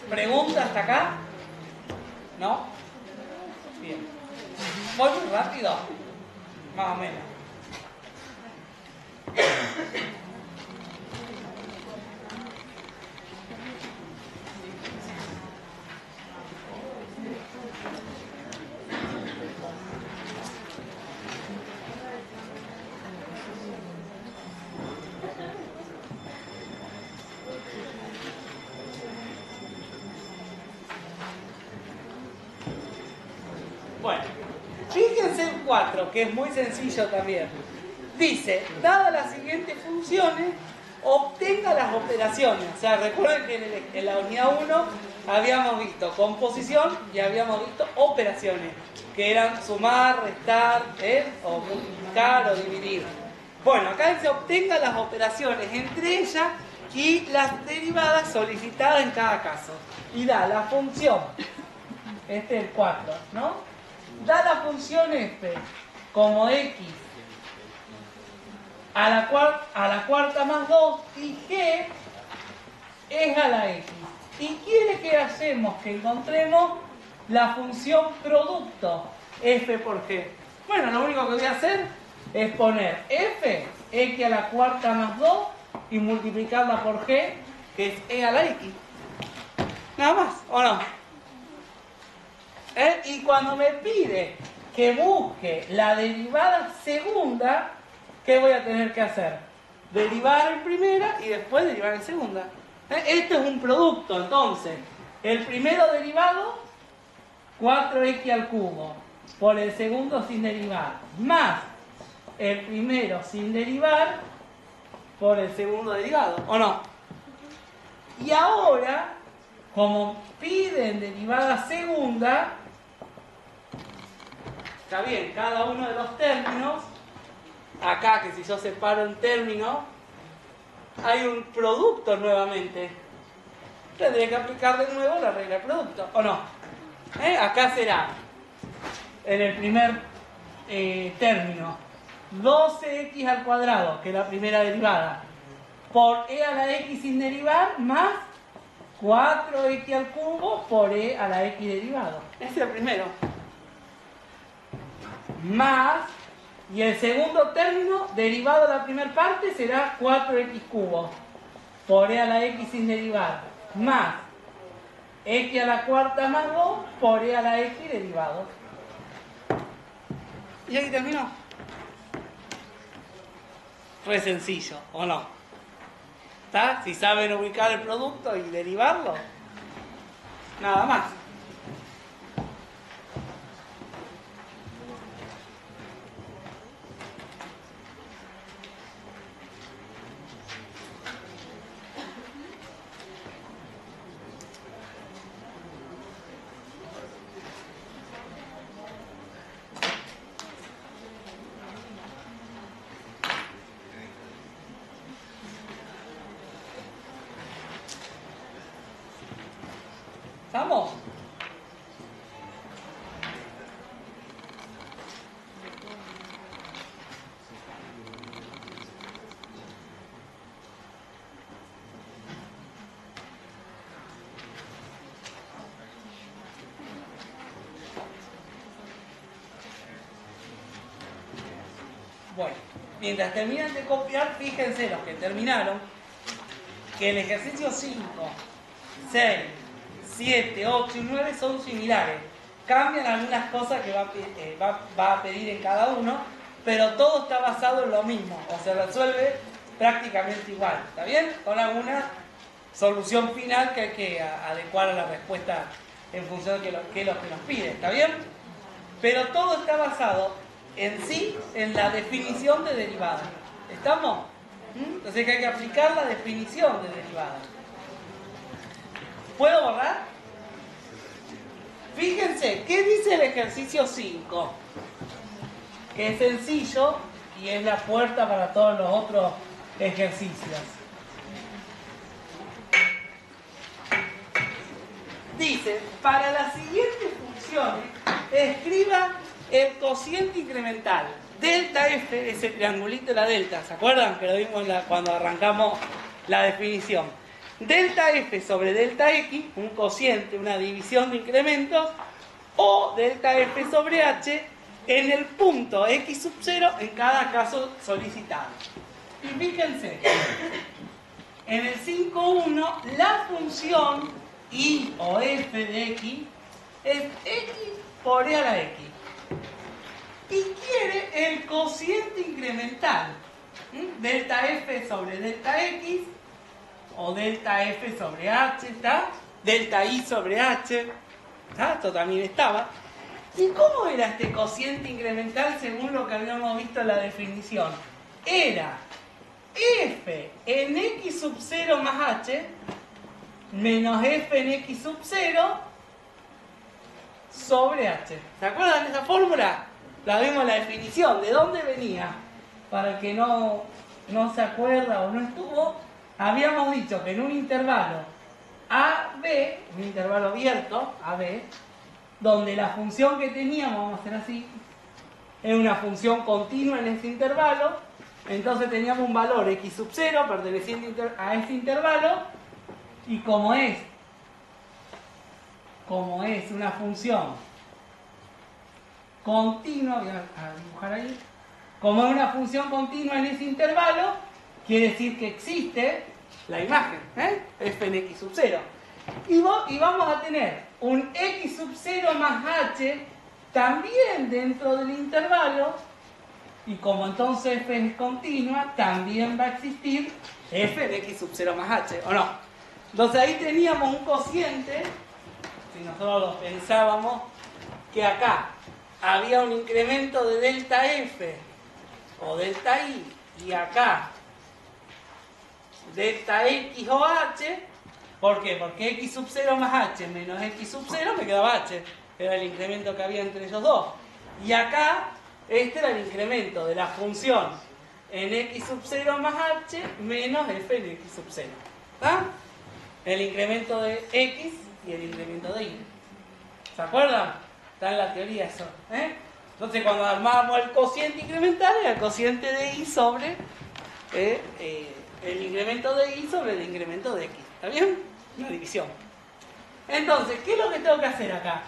¿Pregunta hasta acá? ¿No? Bien. ¿Voy muy rápido? Más o menos. Bueno, fíjense en 4, que es muy sencillo también. Dice, dadas las siguientes funciones, obtenga las operaciones. O sea, recuerden que en la unidad 1 habíamos visto composición y habíamos visto operaciones, que eran sumar, restar, o multiplicar o dividir. Bueno, acá dice, obtenga las operaciones entre ellas y las derivadas solicitadas en cada caso. Y da la función, este es el 4, ¿no? Da la función f como x a la cuarta más 2 y g es a la x. Y quiere que hacemos que encontremos la función producto f por g. Bueno, lo único que voy a hacer es poner f, x a la cuarta más 2 y multiplicarla por g, que es e a la x. Nada más, ¿o no? Y cuando me pide que busque la derivada segunda, ¿qué voy a tener que hacer? Derivar en primera y después derivar en segunda. Este es un producto, entonces. El primero derivado, 4x al cubo, por el segundo sin derivar, más el primero sin derivar, por el segundo derivado, ¿o no? Y ahora, como piden derivada segunda, está bien, cada uno de los términos, acá que si yo separo un término, hay un producto nuevamente. Tendré que aplicar de nuevo la regla del producto, ¿o no? Acá será, en el primer término, 12x al cuadrado, que es la primera derivada, por e a la x sin derivar, más 4x al cubo por e a la x derivado. Ese es el primero. Más, y el segundo término, derivado de la primera parte, será 4x cubo por e a la x sin derivar, más x a la cuarta más 2 por e a la x derivado. Y ahí terminó. Fue sencillo, ¿o no? ¿Está? Si saben ubicar el producto y derivarlo, nada más. ¿Estamos? Bueno, mientras terminan de copiar, fíjense los que terminaron, que el ejercicio 5, 6, 7, 8 y 9 son similares. Cambian algunas cosas que va a pedir en cada uno, pero todo está basado en lo mismo, o se resuelve prácticamente igual, ¿está bien? Con alguna solución final que hay que adecuar a la respuesta en función de qué es lo que nos pide, ¿está bien? Pero todo está basado en sí, en la definición de derivada. ¿Estamos? Entonces que hay que aplicar la definición de derivada. ¿Puedo borrar? Fíjense, ¿qué dice el ejercicio 5? Que es sencillo y es la puerta para todos los otros ejercicios. Dice, para las siguientes funciones, escriba el cociente incremental. Delta F, ese triangulito de la delta, ¿se acuerdan? Que lo vimos cuando arrancamos la definición. Delta F sobre delta X, un cociente, una división de incrementos, o delta F sobre H en el punto X sub 0 en cada caso solicitado. Y fíjense, en el 5.1 la función I o F de X es X por E a la X. Y quiere el cociente incremental, delta F sobre delta X, o delta F sobre H, ¿está? Delta I sobre H, ¿está? Esto también estaba. ¿Y cómo era este cociente incremental según lo que habíamos visto en la definición? Era F en X sub 0 más H, menos F en X sub 0 sobre H. ¿Se acuerdan de esa fórmula? La vimos en la definición. ¿De dónde venía? Para el que no se acuerda o no estuvo, habíamos dicho que en un intervalo AB, un intervalo abierto, AB, donde la función que teníamos, vamos a hacer así, es una función continua en ese intervalo, entonces teníamos un valor X sub 0 perteneciente a ese intervalo, y como es una función continua, voy a dibujar ahí, como es una función continua en ese intervalo, quiere decir que existe la imagen, f en x sub 0. Y vamos a tener un x sub 0 más h también dentro del intervalo, y como entonces f es continua, también va a existir f en x sub 0 más h, ¿o no? Entonces ahí teníamos un cociente, si nosotros lo pensábamos, que acá había un incremento de delta F o delta I, y acá delta X o H. ¿Por qué? Porque X sub 0 más H menos X sub 0 me quedaba H, era el incremento que había entre ellos dos. Y acá, este era el incremento de la función en X sub 0 más H menos F en X sub 0. ¿Está? El incremento de X y el incremento de Y. ¿Se acuerdan? Está en la teoría eso. Entonces cuando armábamos el cociente incremental era el cociente de I sobre el incremento de I sobre el incremento de X. ¿Está bien? Una división. Entonces, ¿qué es lo que tengo que hacer acá?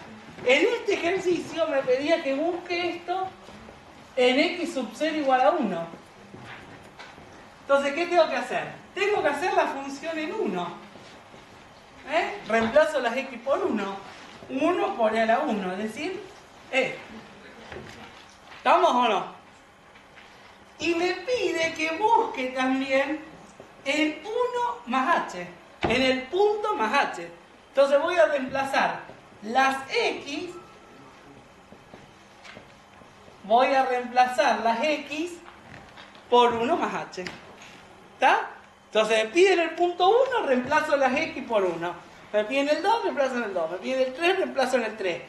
En este ejercicio me pedía que busque esto en X sub 0 igual a 1. Entonces, ¿qué tengo que hacer? Tengo que hacer la función en 1. Reemplazo las X por 1. 1 por E a la 1, es decir, E. ¿Estamos o no? Y me pide que busque también en 1 más H, en el punto más H. Entonces voy a reemplazar las X, por 1 más H. ¿Está? Entonces me piden el punto 1, reemplazo las X por 1. Me piden el 2, reemplazo en el 2. Me piden el 3, reemplazo en el 3.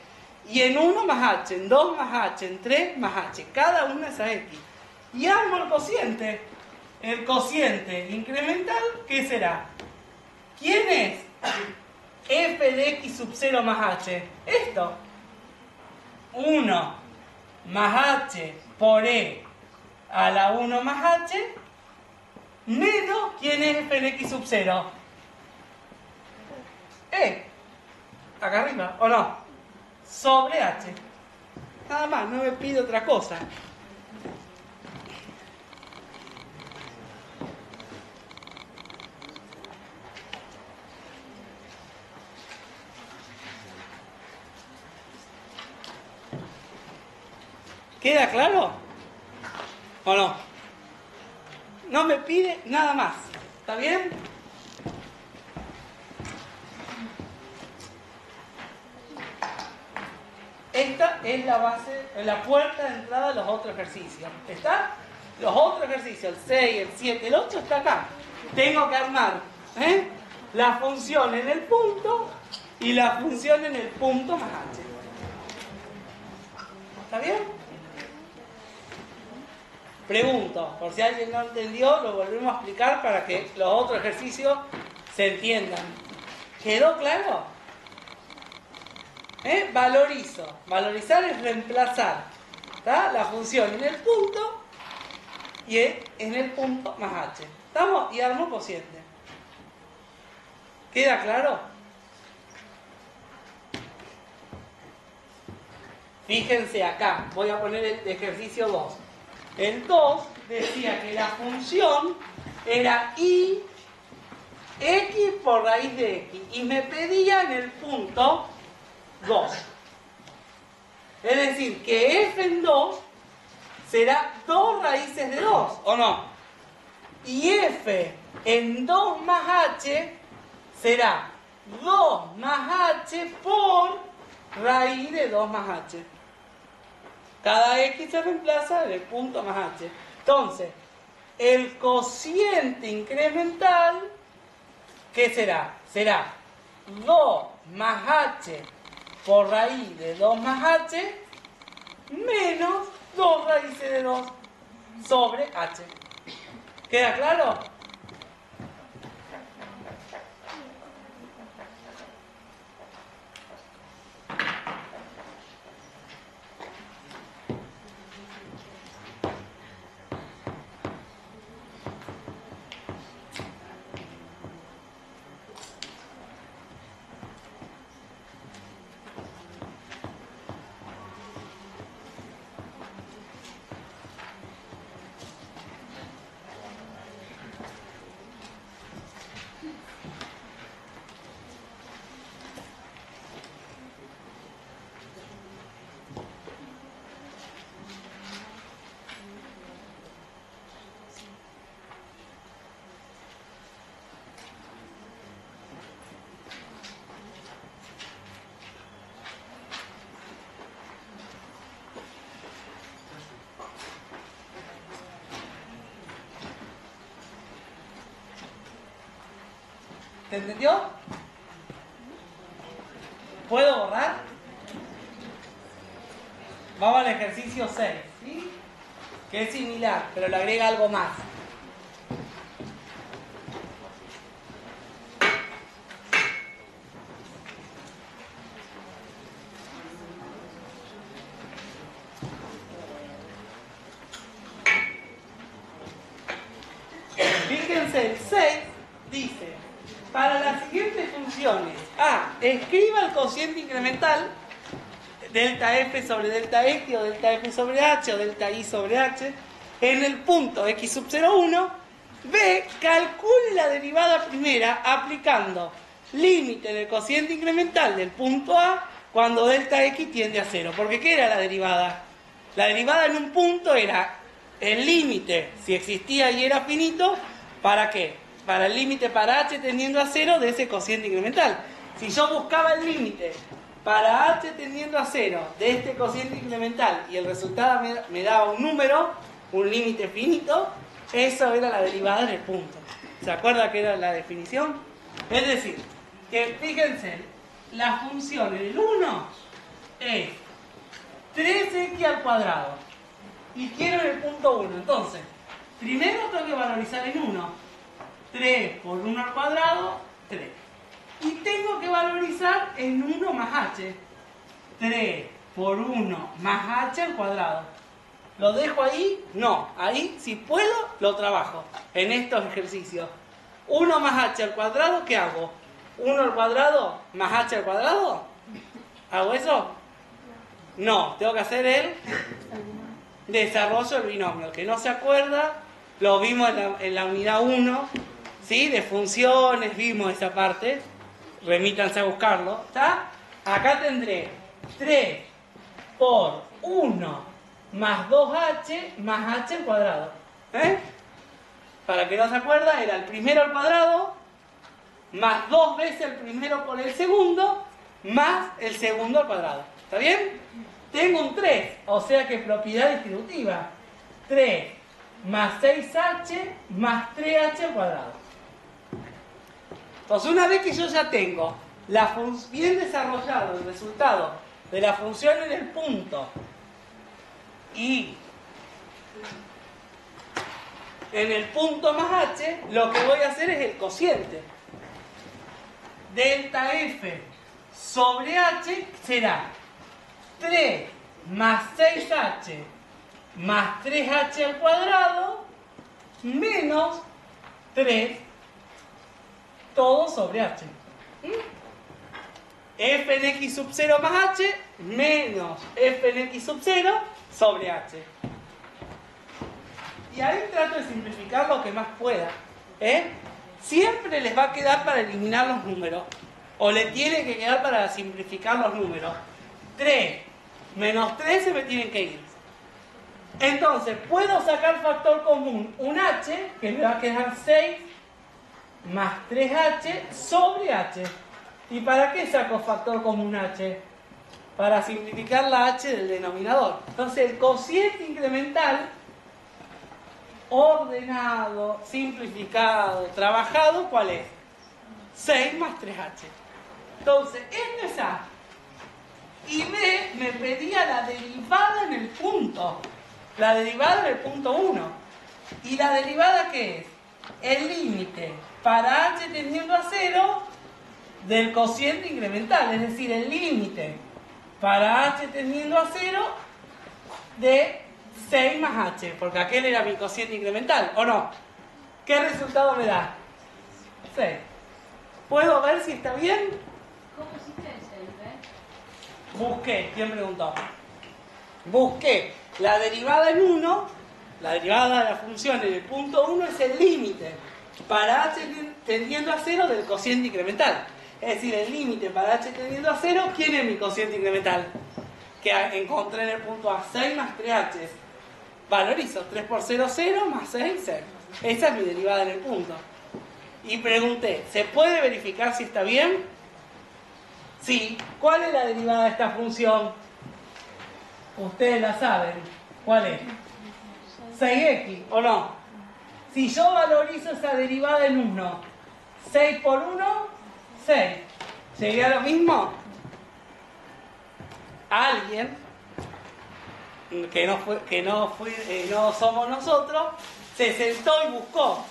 Y en 1 más H, en 2 más H, en 3 más H. Cada una es a X. Y armo el cociente. El cociente incremental, ¿qué será? ¿Quién es? f de x sub 0 más h? Esto. 1 más h por e a la 1 más h menos, ¿quién es f de x sub 0? E. Acá arriba, ¿o no? Sobre h. Nada más, no me pide otra cosa. ¿Queda claro? ¿O no? No me pide nada más. ¿Está bien? Esta es la base, la puerta de entrada a los otros ejercicios. ¿Está? Los otros ejercicios, el 6, el 7, el 8 está acá. Tengo que armar la función en el punto y la función en el punto más h. ¿Está bien? Pregunto, por si alguien no entendió, lo volvemos a explicar para que los otros ejercicios se entiendan. ¿Quedó claro? Valorizo. Valorizar es reemplazar, ¿tá?, la función en el punto y en el punto más h. ¿Estamos? Y armo cociente. ¿Queda claro? Fíjense acá, voy a poner el ejercicio 2. El 2 decía que la función era i x por raíz de x y me pedía en el punto 2. Es decir, que f en 2 será 2 raíces de 2, ¿o no? Y f en 2 más h será 2 más h por raíz de 2 más h. Cada x se reemplaza en el punto más h. Entonces, el cociente incremental, ¿qué será? Será 2 más h por raíz de 2 más h menos 2 raíces de 2 sobre h. ¿Queda claro? ¿Se entendió? ¿Puedo borrar? Vamos al ejercicio 6, ¿sí? Que es similar, pero le agrega algo más. Fíjense, el 6 dice, para las siguientes funciones, escriba el cociente incremental, delta f sobre delta x, o delta f sobre h, o delta i sobre h, en el punto x sub 0,1. B, calcule la derivada primera aplicando límite del cociente incremental del punto A cuando delta x tiende a 0. Porque ¿qué era la derivada? La derivada en un punto era el límite, si existía y era finito, ¿para qué? Para el límite para h tendiendo a 0 de ese cociente incremental. Si yo buscaba el límite para h tendiendo a 0 de este cociente incremental y el resultado me daba un número, un límite finito, eso era la derivada en el punto. ¿Se acuerda que era la definición? Es decir, que fíjense, la función en el 1 es 3x al cuadrado y quiero en el punto 1. Entonces, primero tengo que valorizar en 1. 3 por 1 al cuadrado, 3. Y tengo que valorizar en 1 más h. 3 por 1 más h al cuadrado. ¿Lo dejo ahí? No. Ahí, si puedo, lo trabajo en estos ejercicios. 1 más h al cuadrado, ¿qué hago? 1 al cuadrado más h al cuadrado. ¿Hago eso? No. Tengo que hacer el desarrollo del binomio. El que no se acuerda, lo vimos en la unidad 1, ¿sí? De funciones, vimos esa parte. Remítanse a buscarlo. ¿Está? Acá tendré 3 por 1 más 2h más h al cuadrado. Para que no se acuerda, era el primero al cuadrado más 2 veces el primero por el segundo más el segundo al cuadrado. ¿Está bien? Tengo un 3, o sea que es propiedad distributiva. 3 más 6h más 3h al cuadrado. Entonces, una vez que yo ya tengo bien desarrollado el resultado de la función en el punto y en el punto más h, lo que voy a hacer es el cociente. Delta f sobre h será 3 más 6h más 3h al cuadrado menos 3 todo sobre h. F en x sub 0 más h menos f en x sub 0 sobre h. Y ahí trato de simplificar lo que más pueda. Siempre les va a quedar para eliminar los números. O le tiene que quedar para simplificar los números. 3 menos 3 se me tienen que ir. Entonces, puedo sacar factor común un h, que me va a quedar 6 más 3h sobre h. ¿Y para qué saco factor común h? Para simplificar la h del denominador. Entonces, el cociente incremental ordenado, simplificado, trabajado, ¿cuál es? 6 más 3h. Entonces, esto es a. Y b me pedía la derivada en el punto. La derivada en el punto 1. ¿Y la derivada qué es? El límite para h tendiendo a 0 del cociente incremental. Es decir, el límite para h tendiendo a 0 de 6 más h, porque aquel era mi cociente incremental, ¿o no? ¿Qué resultado me da? 6. ¿Puedo ver si está bien? ¿Cómo hiciste el 6, Busqué, ¿quién preguntó? Busqué la derivada en 1, la derivada de la función en el punto 1 es el límite para h tendiendo a 0 del cociente incremental. Es decir, el límite para h tendiendo a 0, ¿quién es mi cociente incremental? Que encontré en el punto A, 6 más 3h. Valorizo, 3 por 0, 0, más 6, 6. Esa es mi derivada en el punto. Y pregunté, ¿se puede verificar si está bien? Sí. ¿Cuál es la derivada de esta función? Ustedes la saben. ¿Cuál es? 6x, ¿o no? Si yo valorizo esa derivada en 1, 6 por 1, 6. ¿Llegué a lo mismo? Alguien que no somos nosotros, se sentó y buscó,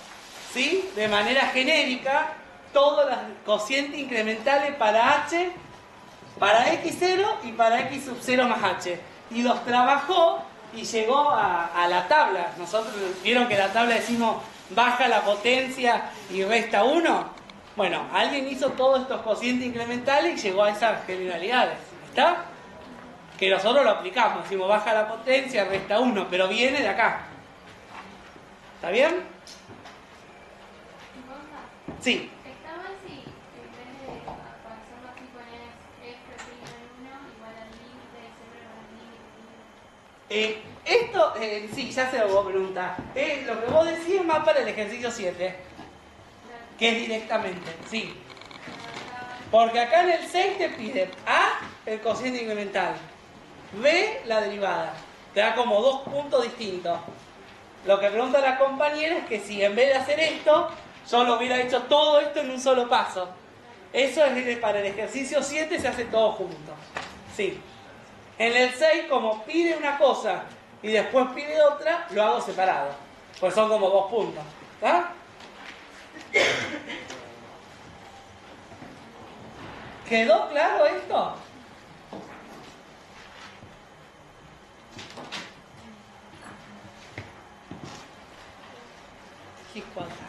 ¿sí? De manera genérica, todos los cocientes incrementales para h, para x0 y para x sub 0 más h. Y los trabajó y llegó a la tabla. Nosotros vieron que la tabla decimos baja la potencia y resta 1. Bueno, alguien hizo todos estos cocientes incrementales y llegó a esas generalidades. ¿Está? Que nosotros lo aplicamos, decimos baja la potencia, resta 1, pero viene de acá. ¿Está bien? Sí. ¿Está mal si en vez de hacerlo así pones f' en 1 igual al límite de 0 más límite? Esto, sí, ya se lo voy a preguntar. Lo que vos decís es más para el ejercicio 7, que es directamente, sí. Porque acá en el 6 te pide A, el cociente incremental, B, la derivada. Te da como dos puntos distintos. Lo que pregunta la compañera es que si en vez de hacer esto, yo lo hubiera hecho todo esto en un solo paso. Eso es para el ejercicio 7, se hace todo junto. Sí. En el 6, como pide una cosa y después pide otra, lo hago separado. Pues son como dos puntos. ¿Está? ¿Quedó claro esto? X cuadrado.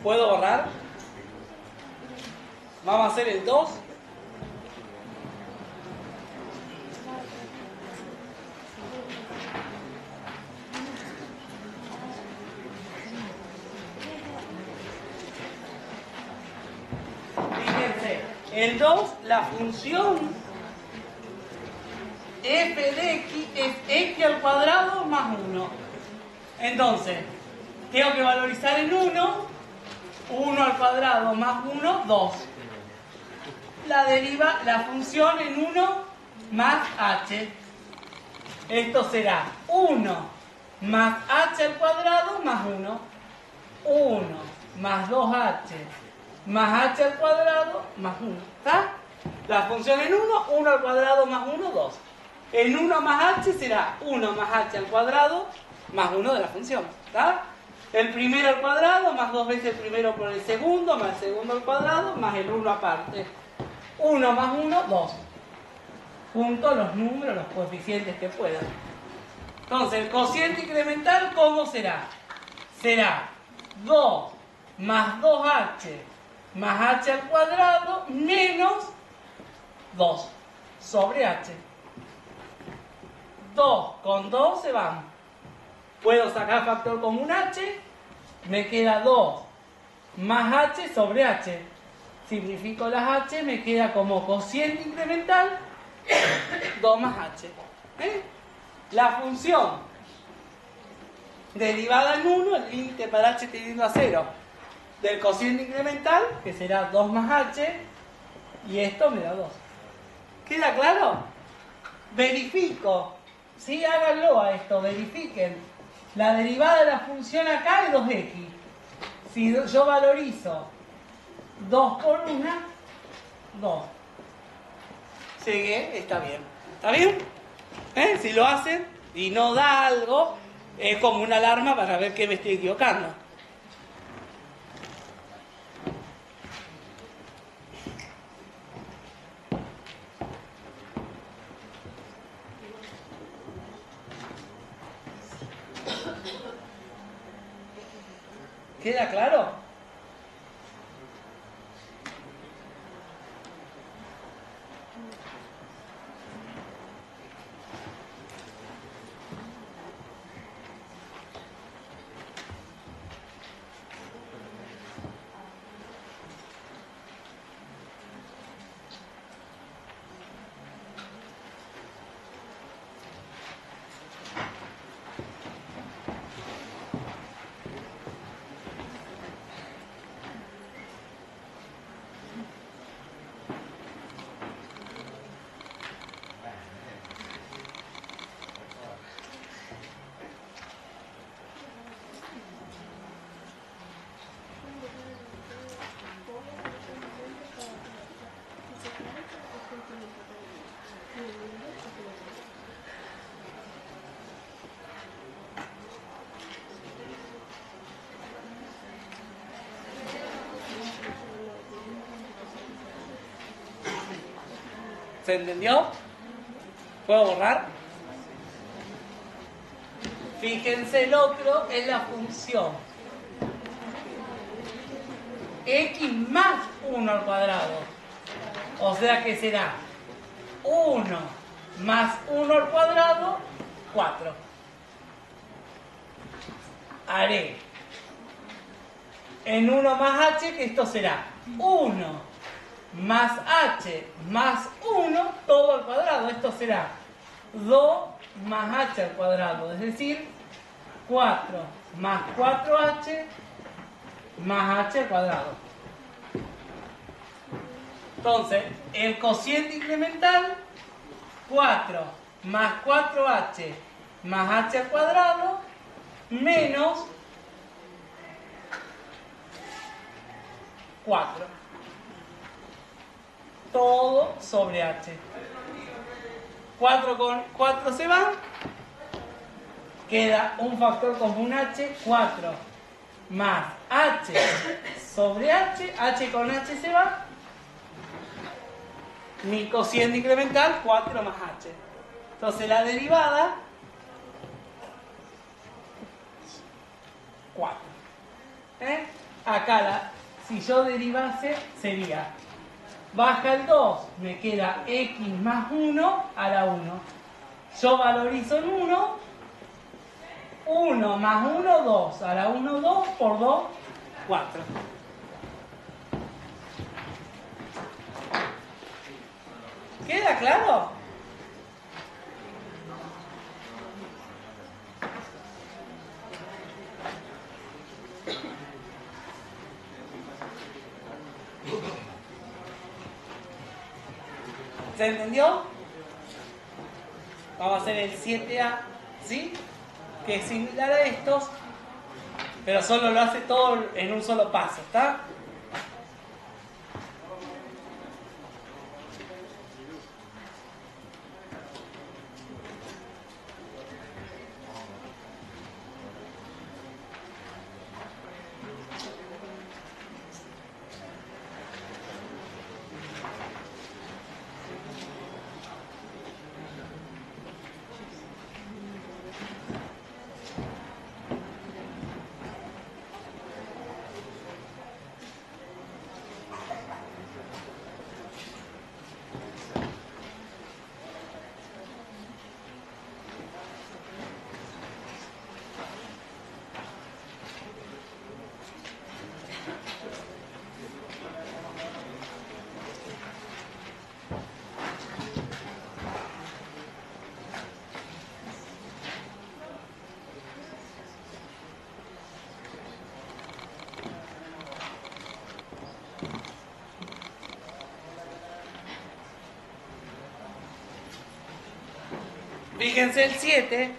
¿Puedo borrar? Vamos a hacer el 2. Fíjense, el 2, la función f de x es x al cuadrado más 1. Entonces, tengo que valorizar en 1. 1 al cuadrado más 1, 2. La función en 1 más h. Esto será 1 más h al cuadrado más 1. 1 más 2h más h al cuadrado más 1. ¿Está? La función en 1, 1 al cuadrado más 1, 2. En 1 más h será 1 más h al cuadrado más 1 de la función. ¿Está? El primero al cuadrado, más 2 veces el primero por el segundo, más el segundo al cuadrado, más el 1 aparte. 1 más 1, 2. Junto los números, los coeficientes que puedan. Entonces, el cociente incremental, ¿cómo será? Será 2 más 2h más h al cuadrado menos 2 sobre h. 2 con 2 se van. Puedo sacar factor común h, me queda 2 más h sobre h. Simplifico las h, me queda como cociente incremental 2 más h. La función derivada en 1, el límite para h tendiendo a 0, del cociente incremental, que será 2 más h, y esto me da 2. ¿Queda claro? Verifico. Sí, háganlo a esto, verifiquen. La derivada de la función acá es 2x. Si yo valorizo 2 por 1, 2. Sigue, está bien. ¿Está bien? Si lo hacen y no da algo, es como una alarma para ver que me estoy equivocando. ¿Queda claro? ¿Se entendió? ¿Puedo borrar? Fíjense, el otro es la función x más 1 al cuadrado. O sea que será 1 más 1 al cuadrado, 4. haré en 1 más h, que esto será 1 más h más 1, todo al cuadrado. Esto será 2 más h al cuadrado, es decir, 4 más 4h más h al cuadrado. Entonces, el cociente incremental, 4 más 4h más h al cuadrado, menos 4. Todo sobre h. 4 con 4 se van. Queda un factor común h, 4 más h sobre h. H con h se va. Mi cociente incremental, 4 más h. Entonces la derivada, 4. Acá, si yo derivase, sería, baja el 2, me queda x más 1 a la 1. Yo valorizo en 1, 1 más 1, 2. A la 1, 2, por 2, 4. ¿Queda claro? ¿Se entendió? Vamos a hacer el 7A, ¿sí? Que es similar a estos, pero solo lo hace todo en un solo paso, ¿está? Fíjense el 7,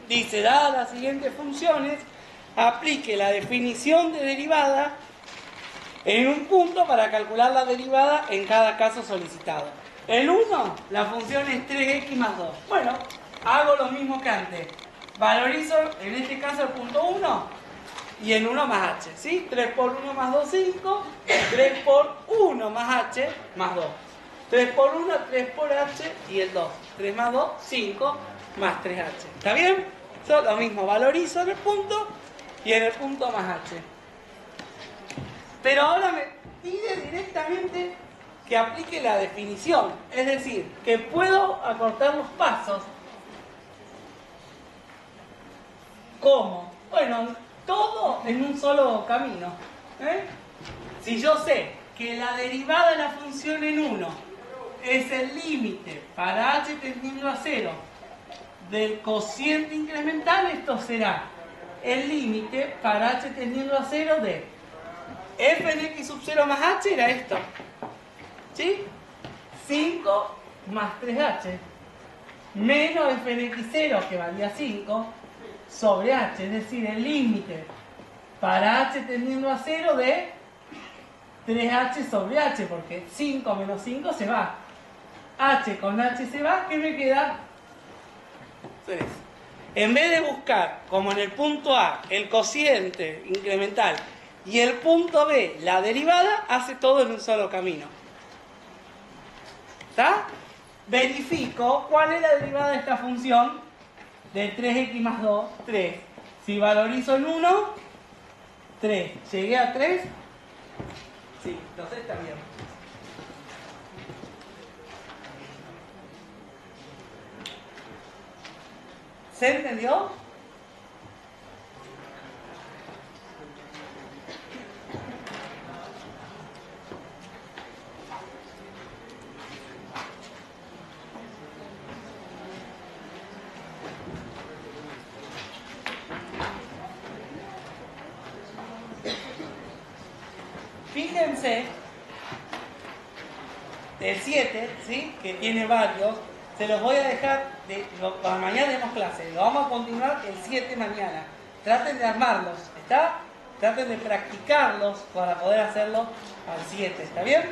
dice, dadas las siguientes funciones, aplique la definición de derivada en un punto para calcular la derivada en cada caso solicitado. El 1, la función es 3x más 2. Bueno, hago lo mismo que antes. Valorizo, en este caso, el punto 1 y en 1 más h, ¿sí? 3 por 1 más 2, 5. 3 por 1 más h más 2. 3 por 1, 3 por h y el 2. 3 más 2, 5 más 3h. ¿Está bien? Eso es lo mismo. Valorizo en el punto y en el punto más h. Pero ahora me pide directamente que aplique la definición. Es decir, que puedo acortar los pasos. ¿Cómo? Bueno, todo en un solo camino. Si yo sé que la derivada de la función en 1 es el límite para h tendiendo a 0 del cociente incremental, esto será el límite para h tendiendo a 0 de f de x sub 0 más h, era esto, ¿sí? 5 más 3h menos f de x0, que valía 5, sobre h, es decir, el límite para h tendiendo a 0 de 3h sobre h, porque 5 menos 5 se va. H con h se va, ¿qué me queda? 3. En vez de buscar, como en el punto A, el cociente incremental y el punto B, la derivada, hace todo en un solo camino. ¿Está? Verifico cuál es la derivada de esta función de 3x más 2, 3. Si valorizo en 1, 3. ¿Llegué a 3? Sí, entonces está bien. ¿Se entendió? fíjense, el 7, ¿sí? Que tiene varios, se los voy a dejar, para mañana tenemos clase, lo vamos a continuar el 7 mañana. Traten de armarlos, ¿está? Traten de practicarlos para poder hacerlo al 7, ¿está bien?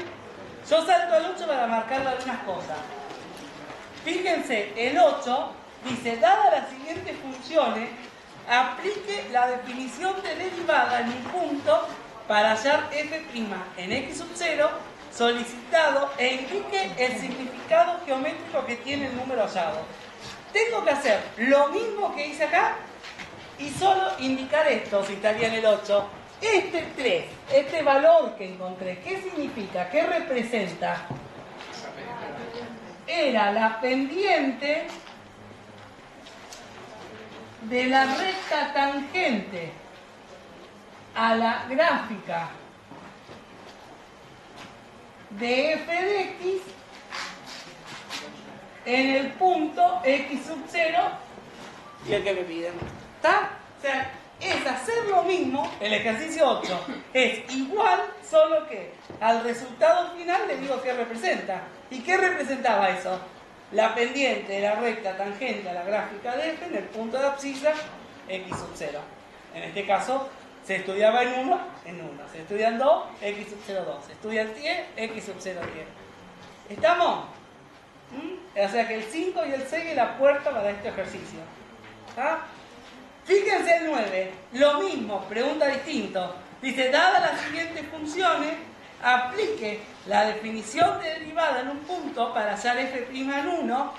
Yo salto al 8 para marcarle algunas cosas. Fíjense, el 8 dice, dadas las siguientes funciones, aplique la definición de derivada en un punto para hallar f' en x sub 0 solicitado e indique el significado geométrico que tiene el número hallado. Tengo que hacer lo mismo que hice acá y solo indicar esto, si estaría en el 8. Este 3, este valor que encontré, ¿qué significa? ¿Qué representa? Era la pendiente de la recta tangente a la gráfica de f de x en el punto x sub 0 y el que me piden. ¿Está? O sea, es hacer lo mismo, el ejercicio 8 es igual, solo que al resultado final le digo qué representa. ¿Y qué representaba eso? La pendiente de la recta tangente a la gráfica de f en el punto de abscisa x sub 0. En este caso se estudiaba en 1, se estudia en 2, x sub 0, 2. Se estudia en 10, x sub 0, 10. ¿Estamos? O sea que el 5 y el 6 es la puerta para este ejercicio. ¿Está? Fíjense el 9, lo mismo, pregunta distinto. Dice, dadas las siguientes funciones, aplique la definición de derivada en un punto para hallar f' en 1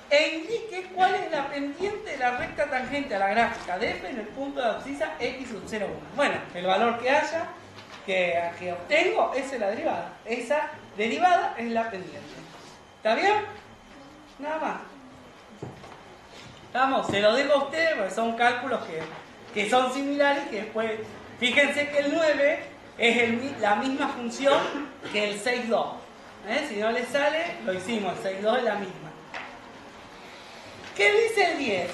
e indique cuál es la pendiente de la recta tangente a la gráfica de f en el punto de abscisa x sub 0, 1. Bueno, el valor que haya, que obtengo, esa es la derivada. Esa derivada es la pendiente. ¿Está bien? Nada más. ¿Estamos? Se lo dejo a ustedes porque son cálculos que son similares y que después... Fíjense que el 9 es la misma función que el 6,2. Si no le sale, lo hicimos. El 6,2 es la misma. ¿Qué dice el 10?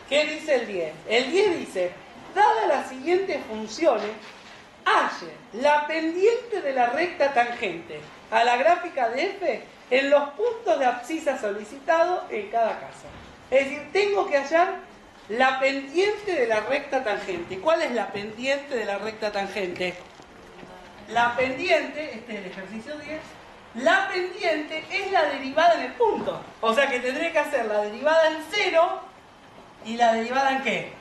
¿Qué dice el 10? El 10 dice, dadas las siguientes funciones, halle la pendiente de la recta tangente a la gráfica de f en los puntos de abscisa solicitados en cada caso. Es decir, tengo que hallar la pendiente de la recta tangente. ¿Cuál es la pendiente de la recta tangente? La pendiente, este es el ejercicio 10, la pendiente es la derivada en el punto. O sea que tendré que hacer la derivada en 0 y la derivada en ¿qué?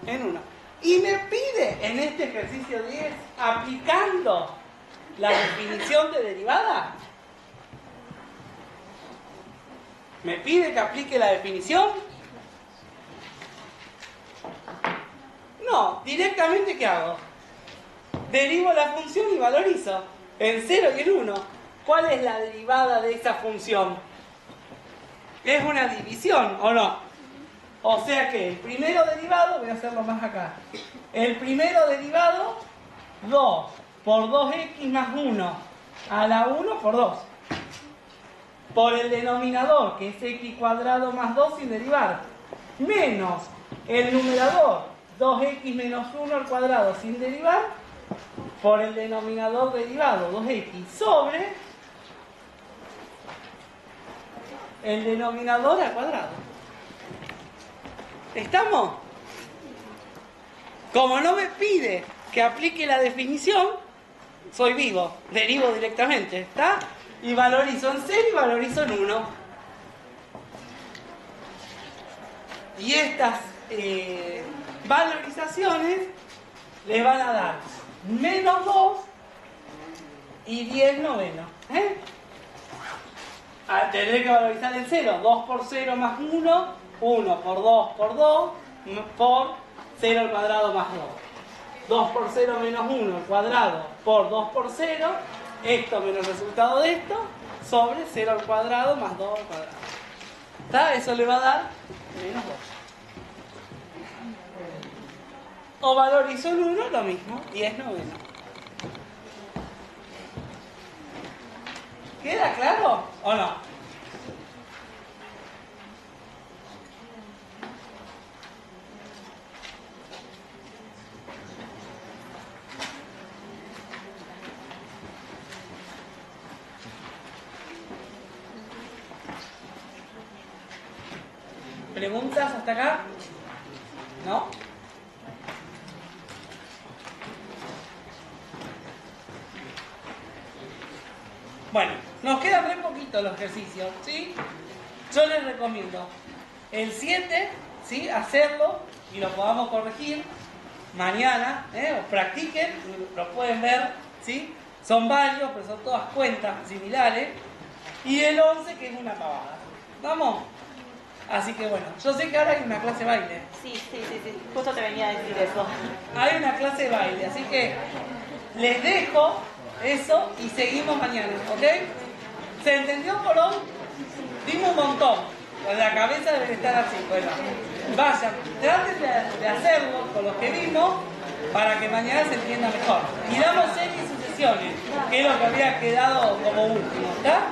En 1. Y me pide en este ejercicio 10, aplicando la definición de derivada, me pide que aplique la definición. No, directamente ¿qué hago? Derivo la función y valorizo en 0 y en 1. ¿Cuál es la derivada de esa función? Es una división, ¿o no? O sea que el primero derivado, voy a hacerlo más acá. El primero derivado, 2 por 2x más 1 a la 1 por 2. Por el denominador, que es x cuadrado más 2 sin derivar. Menos el numerador, 2x menos 1 al cuadrado sin derivar. Por el denominador derivado, 2x sobre el denominador al cuadrado. ¿Estamos? Como no me pide que aplique la definición, soy vivo, derivo directamente, ¿está? Y valorizo en 0 y valorizo en 1. Y estas valorizaciones les van a dar menos 2 y 10 novenos. Tendré que valorizar en 0. 2 por 0 más 1, 1 por 2 por 2, por 0 al cuadrado más 2. 2 por 0 menos 1 al cuadrado por 2 por 0, esto menos el resultado de esto, sobre 0 al cuadrado más 2 al cuadrado. ¿Está? Eso le va a dar menos 2. O valorizo el 1, lo mismo, 10 novenos. ¿Queda claro o no? ¿Preguntas hasta acá? ¿No? Bueno, nos quedan muy poquitos los ejercicios, ¿sí? Yo les recomiendo el 7, ¿sí? Hacerlo y lo podamos corregir mañana, o practiquen, lo pueden ver, ¿sí? Son varios, pero son todas cuentas similares. Y el 11, que es una pavada. ¿Vamos? Así que bueno, yo sé que ahora hay una clase de baile. Sí. Justo te venía a decir eso. Hay una clase de baile, así que les dejo eso y seguimos mañana, ¿ok? ¿Se entendió por hoy? Dimos un montón. La cabeza debe estar así. Bueno, vayan, traten de hacerlo con los que vimos para que mañana se entienda mejor. Y damos series y sucesiones, que es lo que había quedado como último, ¿está?